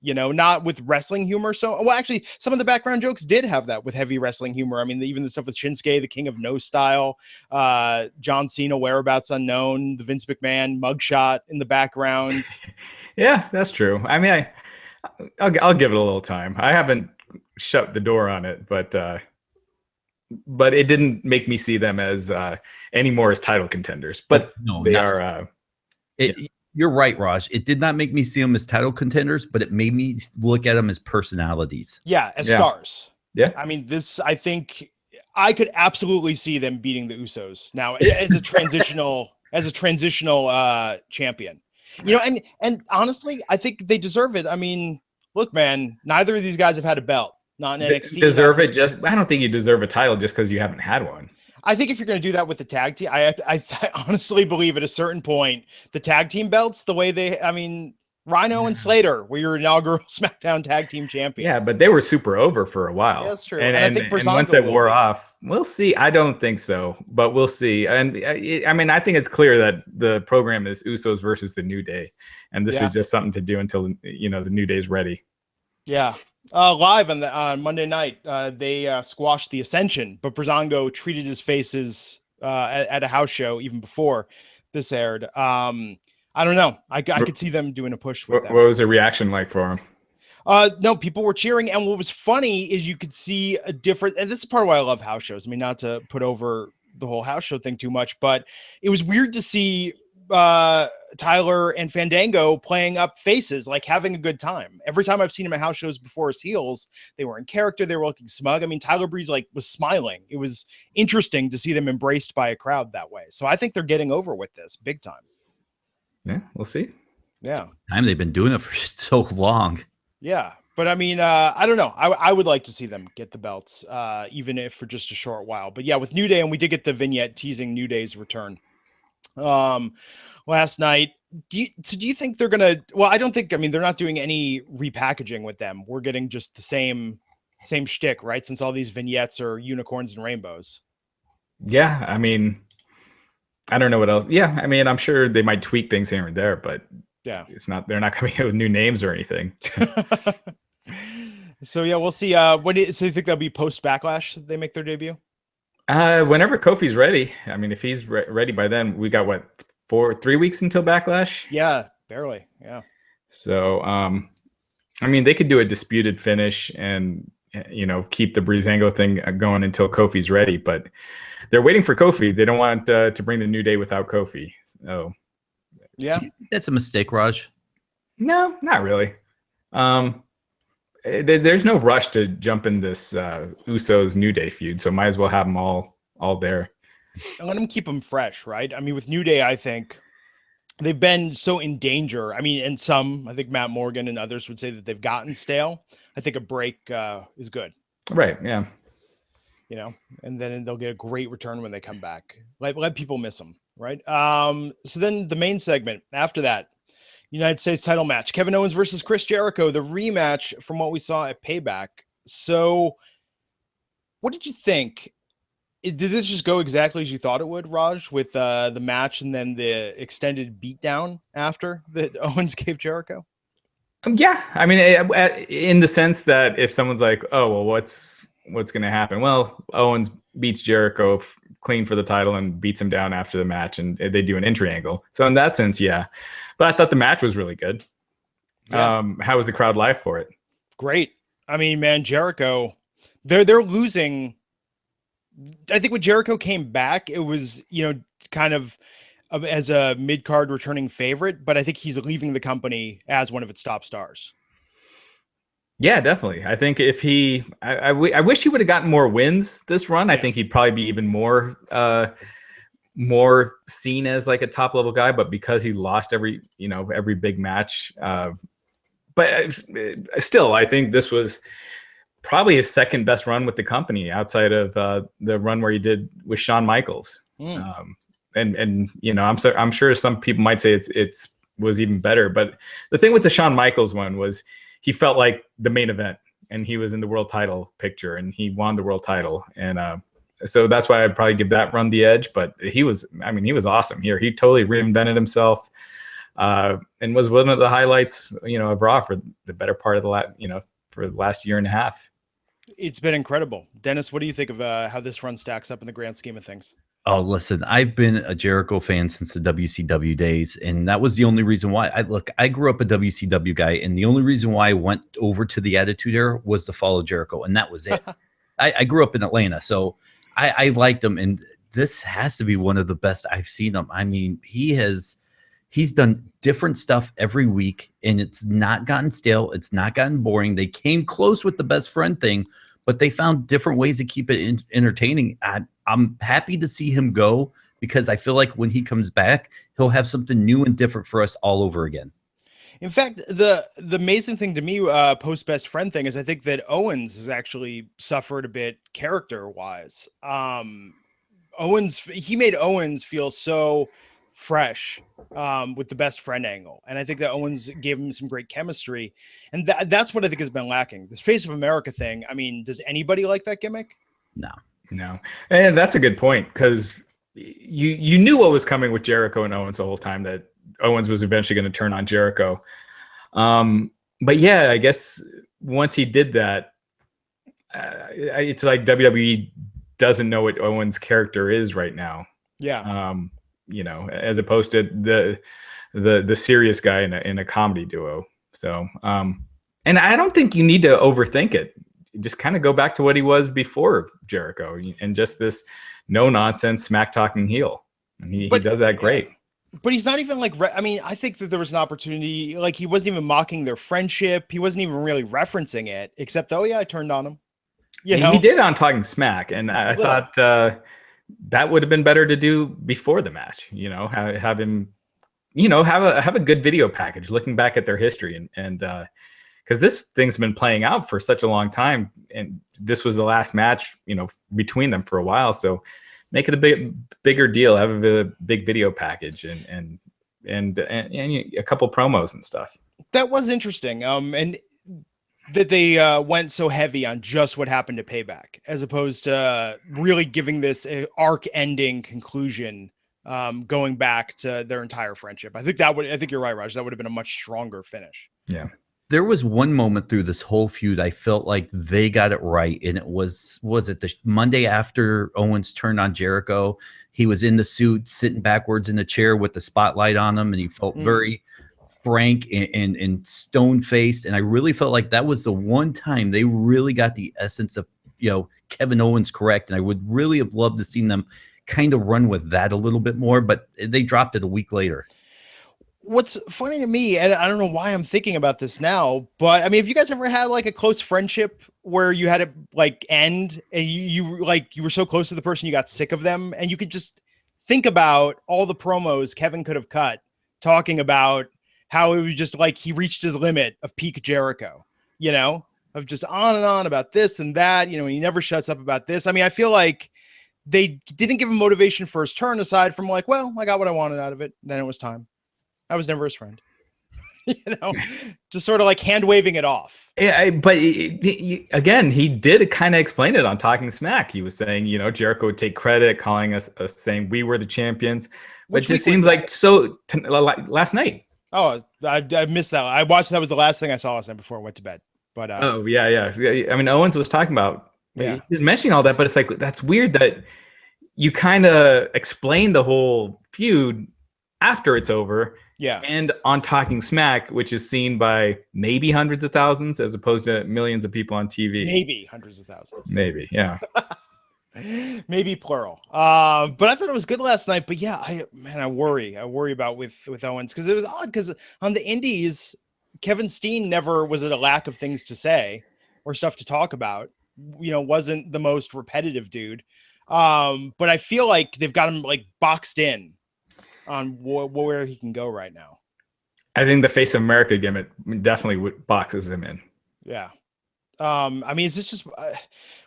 Not with wrestling humor. Actually, some of the background jokes did have that with heavy wrestling humor. I mean, even the stuff with Shinsuke, the King of No Style, John Cena, whereabouts unknown, the Vince McMahon mugshot in the background. Yeah, that's true. I mean, I'll give it a little time. I haven't shut the door on it, but it didn't make me see them as anymore as title contenders. But no, they are. You're right, Raj. It did not make me see them as title contenders, but it made me look at them as personalities. Yeah, as stars. Yeah. I mean, I think I could absolutely see them beating the Usos now as a transitional champion. And honestly, I think they deserve it. I mean, look, man, neither of these guys have had a belt. Not in NXT. Deserve it? I don't think you deserve a title just because you haven't had one. I think if you're going to do that with the tag team, I honestly believe at a certain point, the tag team belts, Rhino and Slater were your inaugural SmackDown tag team champions. Yeah, but they were super over for a while. Yeah, that's true. And I think once it wore off, we'll see. I don't think so, but we'll see. And I think it's clear that the program is Usos versus the New Day. And this is just something to do until, the New Day's ready. Yeah. Live on Monday night, they squashed the Ascension, but Breezango treated his faces at a house show even before this aired. I don't know. I could see them doing a push with that. What was the reaction like for him? No, people were cheering, and what was funny is you could see a different. And this is part of why I love house shows. I mean, not to put over the whole house show thing too much, but it was weird to see Tyler and Fandango playing up faces, like having a good time. Every time I've seen him at house shows before as heels, they were in character. They were looking smug. I mean, Tyler Breeze was smiling. It was interesting to see them embraced by a crowd that way. So I think they're getting over with this big time. Yeah, we'll see. Yeah. They've been doing it for so long. Yeah. But I mean, I don't know. I would like to see them get the belts, even if for just a short while. But yeah, with New Day, and we did get the vignette teasing New Day's return last night. Do you think they're gonna? Well, I don't think. I mean, they're not doing any repackaging with them. We're getting just the same shtick, right? Since all these vignettes are unicorns and rainbows. Yeah, I mean, I don't know what else. Yeah, I mean, I'm sure they might tweak things here and there, but yeah, they're not coming out with new names or anything. So yeah, we'll see. So you think that'll be post Backlash that they make their debut? Whenever Kofi's ready. I mean, if he's ready by then, we got 3 weeks until Backlash. Yeah, Barely. Yeah. So, I mean, they could do a disputed finish and, keep the Breezango thing going until Kofi's ready, but they're waiting for Kofi. They don't want to bring the New Day without Kofi. So, yeah, that's a mistake, Raj. No, not really. There's no rush to jump in this Usos New Day feud, so might as well have them all there. And let them keep them fresh, right? I mean, with New Day, I think they've been so in danger. I mean, and I think Matt Morgan and others would say that they've gotten stale. I think a break is good. Right, yeah. And then they'll get a great return when they come back. Let people miss them, right? So then the main segment after that, United States title match, Kevin Owens versus Chris Jericho, the rematch from what we saw at Payback. So what did you think? Did this just go exactly as you thought it would, Raj, with the match and then the extended beatdown after that Owens gave Jericho? Yeah, I mean, in the sense that if someone's like, oh, well, what's going to happen? Well, Owens beats Jericho clean for the title and beats him down after the match, and they do an entry angle. So in that sense, yeah. But I thought the match was really good. Yeah. How was the crowd live for it? Great. I mean, man, Jericho, they're losing. I think when Jericho came back, it was, kind of as a mid-card returning favorite, but I think he's leaving the company as one of its top stars. Yeah, definitely. I think if I wish he would have gotten more wins this run. Yeah. I think he'd probably be even more seen as like a top level guy, but because he lost every big match, but still, I think this was probably his second best run with the company outside of the run where he did with Shawn Michaels. And I'm sure some people might say it was even better, but the thing with the Shawn Michaels one was he felt like the main event, and he was in the world title picture, and he won the world title, and so that's why I'd probably give that run the edge. But he was awesome here. He totally reinvented himself, and was one of the highlights, of Raw for the better part of for the last year and a half. It's been incredible. Dennis, what do you think of how this run stacks up in the grand scheme of things? Oh, listen, I've been a Jericho fan since the WCW days, and that was the only reason why. I grew up a WCW guy, and the only reason why I went over to the Attitude Era was to follow Jericho, and that was it. I grew up in Atlanta, so I liked him, and this has to be one of the best I've seen him. I mean, he's done different stuff every week, and it's not gotten stale. It's not gotten boring. They came close with the best friend thing, but they found different ways to keep it entertaining. I'm happy to see him go, because I feel like when he comes back, he'll have something new and different for us all over again. In fact, the amazing thing to me, post best friend thing, is I think that Owens has actually suffered a bit character-wise. He made Owens feel so fresh with the best friend angle, and I think that Owens gave him some great chemistry, and that's what I think has been lacking. This Face of America thing, I mean, does anybody like that gimmick? No, and that's a good point, because you knew what was coming with Jericho and Owens the whole time, that Owens was eventually going to turn on Jericho. But yeah, I guess once he did that, it's like WWE doesn't know what Owens' character is right now. Yeah. As opposed to the serious guy in a comedy duo. So, and I don't think you need to overthink it. Just kind of go back to what he was before Jericho, and just this no nonsense smack talking heel. And he does that great. But he's not even like, I think that there was an opportunity, like he wasn't even mocking their friendship. He wasn't even really referencing it, except, oh yeah, I turned on him. He did on Talking Smack. And I thought that would have been better to do before the match, have him, have a good video package looking back at their history, and because this thing's been playing out for such a long time, and this was the last match, between them for a while. So make it a bigger deal, have a big video package, and a couple promos and stuff. That was interesting. And that they went so heavy on just what happened to Payback, as opposed to really giving this arc-ending conclusion, going back to their entire friendship. I think you're right, Raj. That would have been a much stronger finish. Yeah. There was one moment through this whole feud I felt like they got it right, and it was it the Monday after Owens turned on Jericho? He was in the suit, sitting backwards in the chair with the spotlight on him, and he felt very frank and stone faced, and I really felt like that was the one time they really got the essence of Kevin Owens correct, and I would really have loved to see them kind of run with that a little bit more, but they dropped it a week later. What's funny to me, and I don't know why I'm thinking about this now, but I mean, have you guys ever had like a close friendship where you had it like end and you were so close to the person you got sick of them, and you could just think about all the promos Kevin could have cut talking about how it was just like he reached his limit of peak Jericho, of just on and on about this and that, he never shuts up about this. I mean, I feel like they didn't give him motivation for his turn aside from like, well, I got what I wanted out of it. Then it was time. I was never his friend, just sort of like hand waving it off. Yeah, but again, he did kind of explain it on Talking Smack. He was saying, Jericho would take credit, calling us saying we were the champions. But it just seems like last night. Oh, I missed that. I watched, that was the last thing I saw last night before I went to bed. But oh yeah. I mean, Owens was talking about, he was mentioning all that, but it's like, that's weird that you kind of explain the whole feud after it's over. Yeah. And on Talking Smack, which is seen by maybe hundreds of thousands as opposed to millions of people on TV. Maybe hundreds of thousands. Maybe, yeah. Maybe plural. But I thought it was good last night. But yeah, I worry about with Owens, because it was odd, because on the indies, Kevin Steen never was it a lack of things to say or stuff to talk about. Wasn't the most repetitive dude. But I feel like they've got him like boxed in on where he can go right now. I think the Face of America gimmick definitely boxes him in. Yeah. I mean, is this just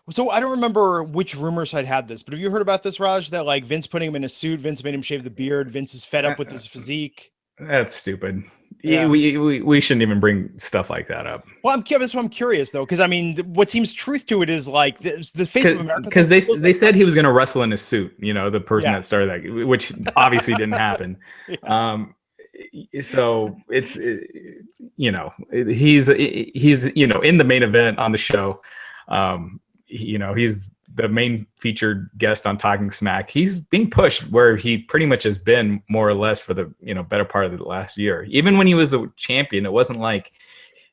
so I don't remember which rumor site had this, but have you heard about this, Raj, that like Vince putting him in a suit, Vince made him shave the beard, Vince is fed up with his physique? That's stupid. Yeah. We shouldn't even bring stuff like that up. Well, I'm curious though, because I mean, what seems truth to it is like the Face of America, because they said he was going to wrestle in a suit. The person that started that, which obviously didn't happen. Yeah. So he's in the main event on the show. He's the main featured guest on Talking Smack. He's being pushed where he pretty much has been more or less for the better part of the last year. Even when he was the champion, it wasn't like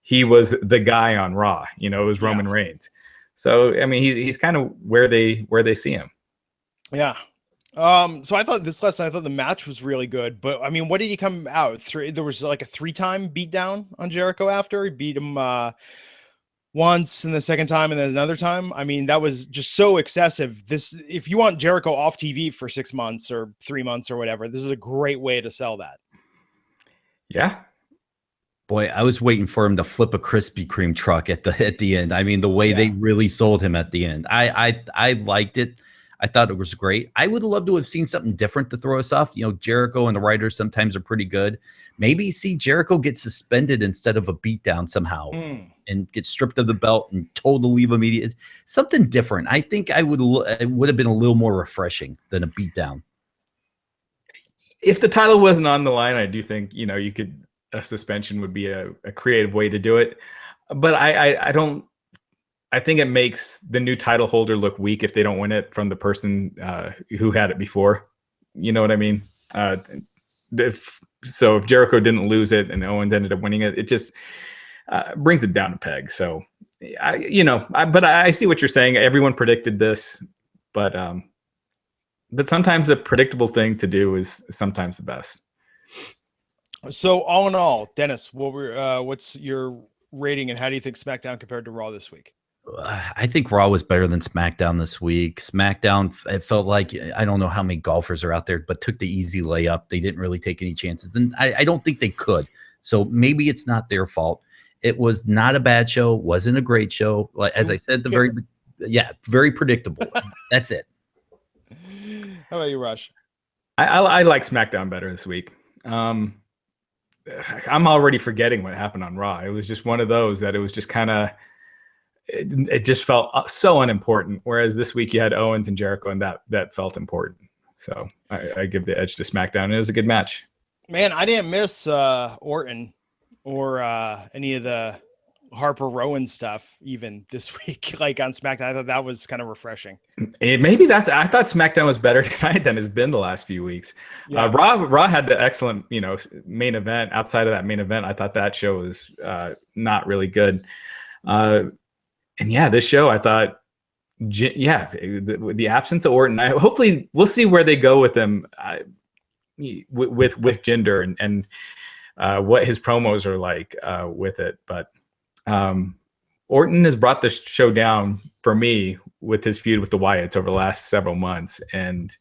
he was the guy on Raw. It was Roman Reigns. So I mean, he's kind of where they see him. Yeah. So I thought this last night, I thought the match was really good, but I mean, what did he come out? There was like a 3-time beatdown on Jericho after he beat him once, and the second time, and then another time. I mean, that was just so excessive. If you want Jericho off TV for 6 months or 3 months or whatever, this is a great way to sell that. Yeah. Boy, I was waiting for him to flip a Krispy Kreme truck at the end. I mean, the way they really sold him at the end. I liked it. I thought it was great. I would have loved to have seen something different to throw us off. Jericho and the writers sometimes are pretty good. Maybe see Jericho get suspended instead of a beatdown somehow and get stripped of the belt and told to leave immediately. Something different. I think it would have been a little more refreshing than a beatdown. If the title wasn't on the line, I do think, a suspension would be a creative way to do it. But I think it makes the new title holder look weak if they don't win it from the person who had it before. You know what I mean? If Jericho didn't lose it and Owens ended up winning it, it just brings it down a peg. So, but I see what you're saying. Everyone predicted this, but sometimes the predictable thing to do is sometimes the best. So all in all, Dennis, what's your rating and how do you think SmackDown compared to Raw this week? I think Raw was better than SmackDown this week. SmackDown, it felt like, I don't know how many golfers are out there, but took the easy layup. They didn't really take any chances. And I don't think they could. So maybe it's not their fault. It was not a bad show. Wasn't a great show. Like, as I said, very predictable. That's it. How about you, Rush? I like SmackDown better this week. I'm already forgetting what happened on Raw. It was just one of those that it was just kind of, it just felt so unimportant. Whereas this week you had Owens and Jericho, and that felt important. So I give the edge to SmackDown. It was a good match. Man, I didn't miss Orton or any of the Harper Rowan stuff even this week, like on SmackDown. I thought that was kind of refreshing. Maybe I thought SmackDown was better tonight than it's been the last few weeks. Yeah. Raw had the excellent, main event. Outside of that main event, I thought that show was not really good. And yeah, this show, I thought, the absence of Orton. Hopefully, we'll see where they go with them, with Jinder and what his promos are like with it. But Orton has brought the show down for me with his feud with the Wyatts over the last several months, and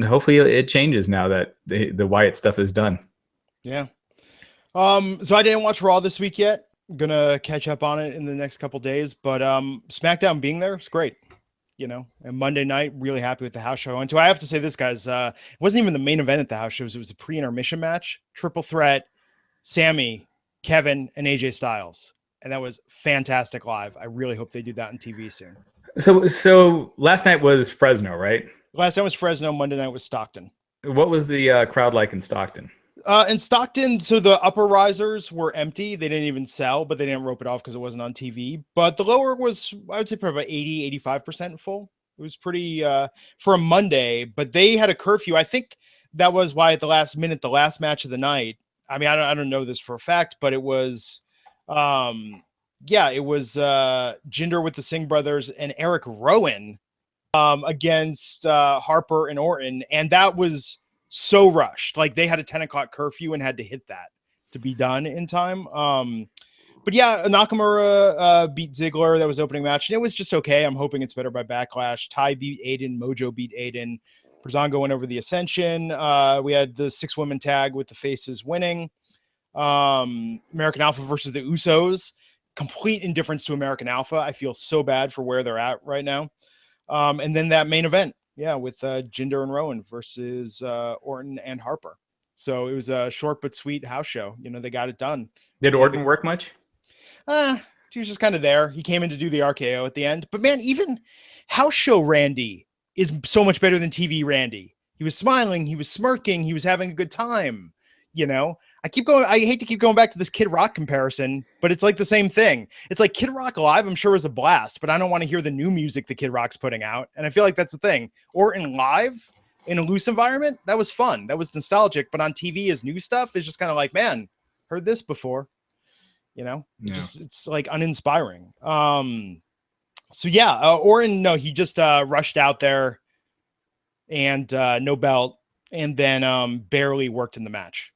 hopefully it changes now that the Wyatt stuff is done. Yeah. So I didn't watch Raw this week yet. Gonna catch up on it in the next couple days, but SmackDown being there is great. And Monday night, really happy with the house show I went to. I have to say this, guys, it wasn't even the main event at the house shows. It was a pre-intermission match, triple threat, Sammy, Kevin, and AJ Styles. And that was fantastic live. I really hope they do that on TV soon. So last night was Fresno, right? Last night was Fresno. Monday night was Stockton. What was the crowd like in Stockton? In Stockton, so the upper risers were empty. They didn't even sell, but they didn't rope it off because it wasn't on TV. But the lower was, I would say, probably about 80, 85% full. It was pretty for a Monday, but they had a curfew. I think that was why at the last minute, the last match of the night, I mean, I don't know this for a fact, but it was, it was Jinder with the Singh brothers and Eric Rowan against Harper and Orton. And that was so rushed. Like they had a 10 o'clock curfew and had to hit that to be done in time. But yeah, Nakamura beat Ziggler. That was opening match. And it was just okay. I'm hoping it's better by Backlash. Ty beat Aiden. Mojo beat Aiden. Brazongo went over the Ascension. We had the 6-woman tag with the faces winning. American Alpha versus the Usos. Complete indifference to American Alpha. I feel so bad for where they're at right now. And then that main event. Yeah, with Jinder and Rowan versus Orton and Harper. So it was a short but sweet house show. They got it done. Did Orton work much? He was just kind of there. He came in to do the RKO at the end. But man, even house show Randy is so much better than TV Randy. He was smiling. He was smirking. He was having a good time. I hate to keep going back to this Kid Rock comparison, but it's like the same thing. It's like Kid Rock live, I'm sure, was a blast, but I don't want to hear the new music that Kid Rock's putting out. And I feel like that's the thing. Orton live in a loose environment, that was fun. That was nostalgic. But on TV, his new stuff is just kind of like, man, heard this before. It's like uninspiring. Orton, no, he just rushed out there and no belt, and then barely worked in the match.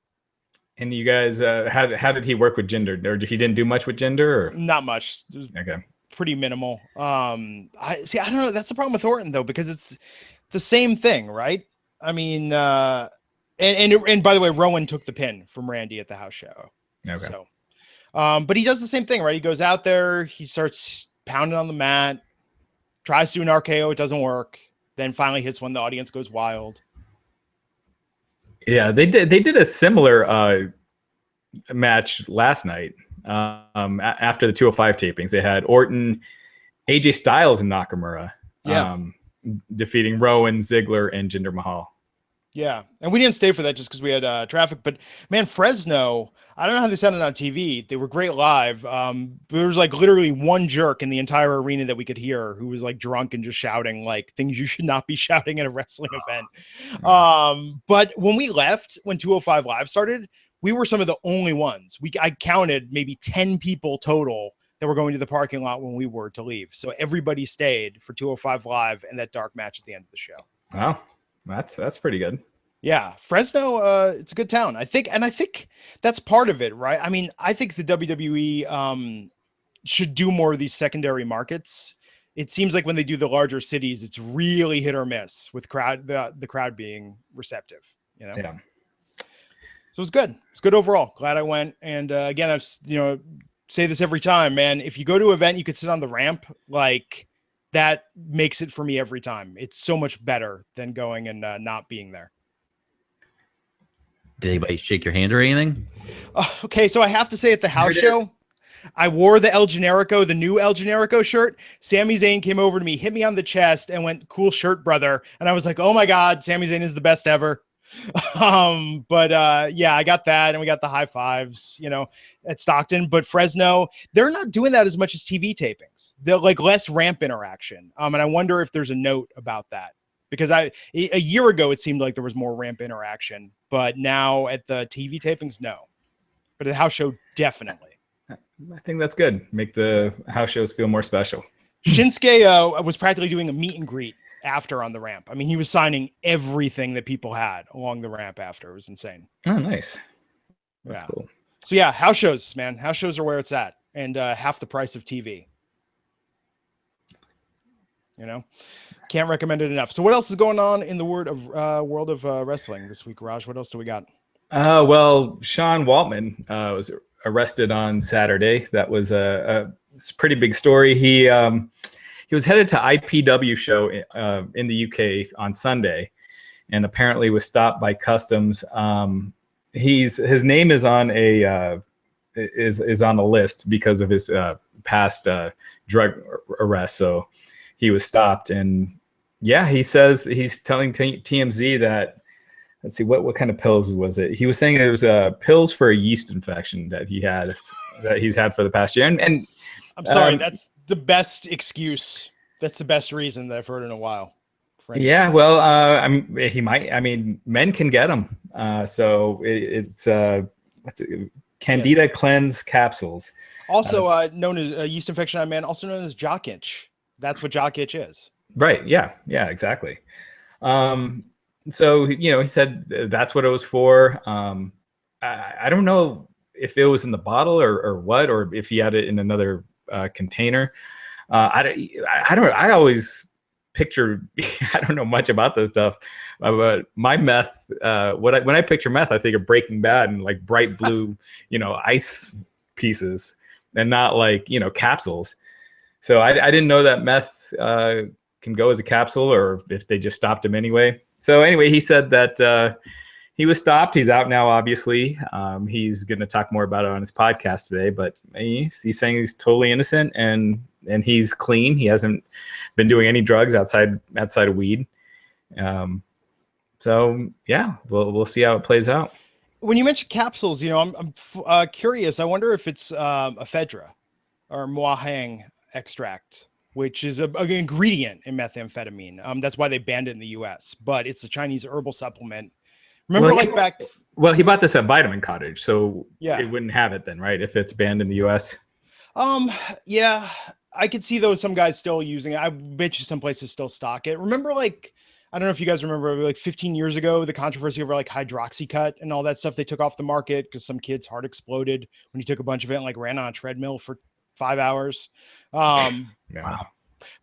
And you guys, how did he work with Jinder? Or he didn't do much with Jinder? Or? Not much. Okay. Pretty minimal. I don't know. That's the problem with Orton though, because it's the same thing, right? I mean, and by the way, Rowan took the pin from Randy at the house show. Okay. So, but he does the same thing, right? He goes out there, he starts pounding on the mat, tries to do an RKO, it doesn't work. Then finally hits when the audience goes wild. Yeah, they did a similar match last night after the 205 tapings. They had Orton, AJ Styles, and Nakamura defeating Rowan, Ziggler, and Jinder Mahal. Yeah, and we didn't stay for that just because we had traffic. But man, Fresno, I don't know how they sounded on TV. They were great live. There was like literally one jerk in the entire arena that we could hear who was like drunk and just shouting like things you should not be shouting at a wrestling event. But when we left, when 205 Live started, we were some of the only ones. I counted maybe 10 people total that were going to the parking lot when we were to leave. So everybody stayed for 205 Live and that dark match at the end of the show. Wow. That's pretty good. Yeah, Fresno, it's a good town. I think that's part of it, right? I mean, I think the WWE should do more of these secondary markets. It seems like when they do the larger cities, it's really hit or miss with the crowd being receptive. Yeah. So it's good. It's good overall. Glad I went. And again, I've say this every time, man. If you go to an event, you could sit on the ramp, like. That makes it for me every time. It's so much better than going and not being there. Did anybody shake your hand or anything? Okay, so I have to say at the house show, I wore the El Generico, the new El Generico shirt. Sami Zayn came over to me, hit me on the chest, and went, "Cool shirt, brother." And I was like, "Oh my God, Sami Zayn is the best ever." Yeah, I got that, and we got the high fives, at Stockton. But Fresno, they're not doing that as much as TV tapings. They're like less ramp interaction. And I wonder if there's a note about that, because a year ago it seemed like there was more ramp interaction, but now at the TV tapings, no. But at the house show, definitely. I think that's good. Make the house shows feel more special. Shinsuke was practically doing a meet and greet after on the ramp. I mean, he was signing everything that people had along the ramp after. It was insane. Oh, nice. That's cool. So yeah, house shows, man. House shows are where it's at, and half the price of TV. Can't recommend it enough. So what else is going on in the world of wrestling this week, Raj? What else do we got? Well, Sean Waltman was arrested on Saturday. That was a pretty big story. He was headed to IPW show in the UK on Sunday, and apparently was stopped by customs. His name is on a list because of his past drug arrest. So he was stopped, and yeah, he says he's telling TMZ that. Let's see, what kind of pills was it? He was saying it was pills for a yeast infection that he's had for the past year. And I'm sorry, that's the best excuse. That's the best reason that I've heard in a while. Frankly. Yeah, well, he might. I mean, men can get them. So it's Candida Cleanse capsules. Also known as a yeast infection on men, also known as jock itch. That's what jock itch is. Right. Yeah. Yeah. Exactly. So, he said that's what it was for. I don't know if it was in the bottle or what, or if he had it in another container. I always picture, I don't know much about this stuff, but my meth, when I picture meth, I think of Breaking Bad and like bright blue, ice pieces, and not like, capsules. So I didn't know that meth can go as a capsule, or if they just stopped him anyway. So anyway, he said that he was stopped. He's out now, obviously. He's going to talk more about it on his podcast today, but he's saying he's totally innocent and he's clean. He hasn't been doing any drugs outside of weed. So yeah, we'll see how it plays out. When you mention capsules, I'm curious. I wonder if it's ephedra or Muahang extract, which is an ingredient in methamphetamine. That's why they banned it in the US, but it's a Chinese herbal supplement. Remember, Well, he bought this at Vitamin Cottage, so yeah, it wouldn't have it then, right? If it's banned in the US. Yeah, I could see some guys still using it. I bet you some places still stock it. Remember, I don't know if you guys remember, 15 years ago, the controversy over Hydroxycut and all that stuff. They took off the market because some kid's heart exploded when he took a bunch of it and ran on a treadmill for 5 hours. Yeah.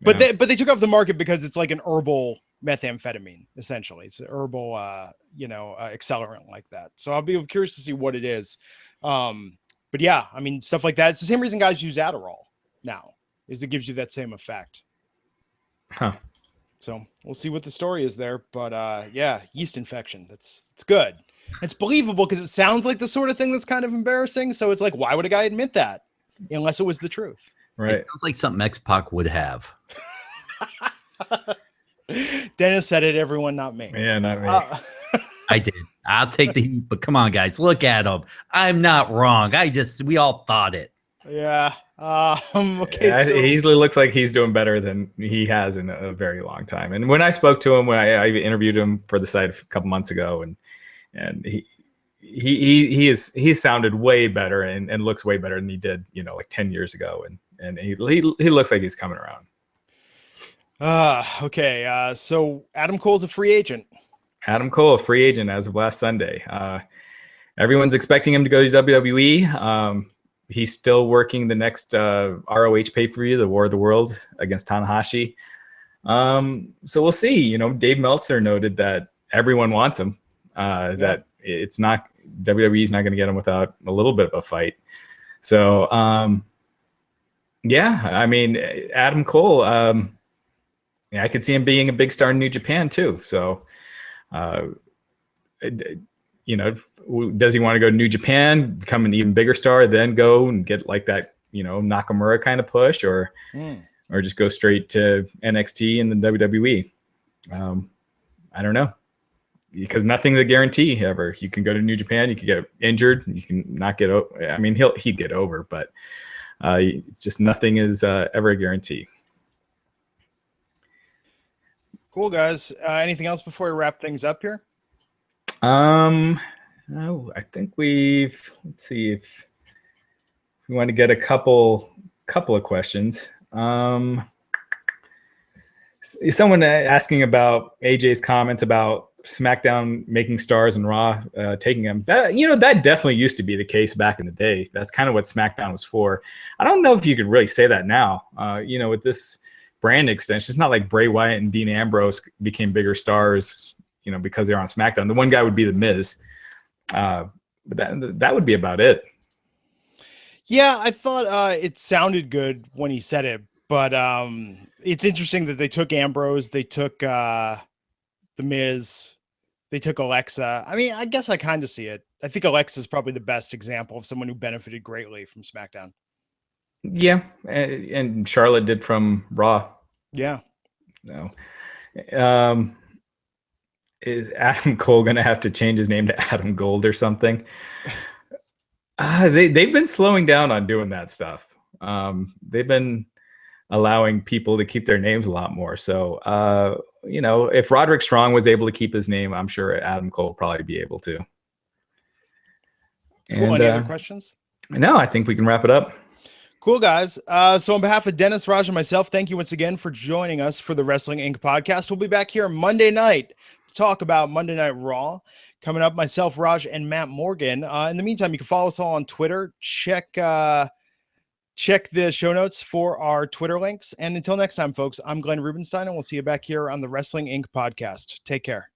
But they took off the market because it's like an herbal methamphetamine, essentially. It's an herbal, accelerant like that. So I'll be curious to see what it is. But yeah, I mean, stuff like that. It's the same reason guys use Adderall now, is it gives you that same effect. Huh. So we'll see what the story is there. But yeah, yeast infection. It's good. It's believable because it sounds like the sort of thing that's kind of embarrassing. So it's like, why would a guy admit that unless it was the truth? Right. It sounds like something X-Pac would have. Dennis said it, everyone, not me. Yeah, not me. I did. I'll take the heat, but come on, guys, look at him. I'm not wrong. We all thought it. Yeah. Okay. Yeah, he easily looks like he's doing better than he has in a very long time. And when I spoke to him, when I interviewed him for the site a couple months ago, and he sounded way better and looks way better than he did, 10 years ago. And he looks like he's coming around. Okay. So Adam Cole's a free agent. Adam Cole, a free agent as of last Sunday. Everyone's expecting him to go to WWE. He's still working the next ROH pay-per-view, the War of the Worlds against Tanahashi. So we'll see. Dave Meltzer noted that everyone wants him. That it's not WWE's not going to get him without a little bit of a fight. So yeah, I mean, Adam Cole. Yeah, I could see him being a big star in New Japan too. So, does he want to go to New Japan, become an even bigger star, then go and get like that, Nakamura kind of push, or just go straight to NXT and the WWE? I don't know. because nothing's a guarantee ever. You can go to New Japan, you can get injured, you can not get over. I mean, he'd get over, but it's just nothing is ever a guarantee. Cool, guys. Anything else before we wrap things up here? No, I think let's see if we want to get a couple of questions. Someone asking about AJ's comments about SmackDown making stars and Raw taking them. That definitely used to be the case back in the day. That's kind of what SmackDown was for. I don't know if you could really say that now. With this brand extension, it's not like Bray Wyatt and Dean Ambrose became bigger stars, because they're on SmackDown. The one guy would be The Miz. But that would be about it. Yeah, I thought it sounded good when he said it, but it's interesting that they took Ambrose, they took The Miz, they took Alexa. I mean, I guess I kind of see it. I think Alexa is probably the best example of someone who benefited greatly from SmackDown. Yeah, and Charlotte did from Raw. Yeah. No. Is Adam Cole going to have to change his name to Adam Gold or something? They've been slowing down on doing that stuff. They've been allowing people to keep their names a lot more. So, if Roderick Strong was able to keep his name, I'm sure Adam Cole will probably be able to. Cool. Any other questions? No, I think we can wrap it up. Cool, guys. So on behalf of Dennis, Raj, and myself, thank you once again for joining us for the Wrestling Inc. podcast. We'll be back here Monday night to talk about Monday Night Raw. Coming up, myself, Raj, and Matt Morgan. In the meantime, you can follow us all on Twitter. Check the show notes for our Twitter links. And until next time, folks, I'm Glenn Rubenstein, and we'll see you back here on the Wrestling Inc. podcast. Take care.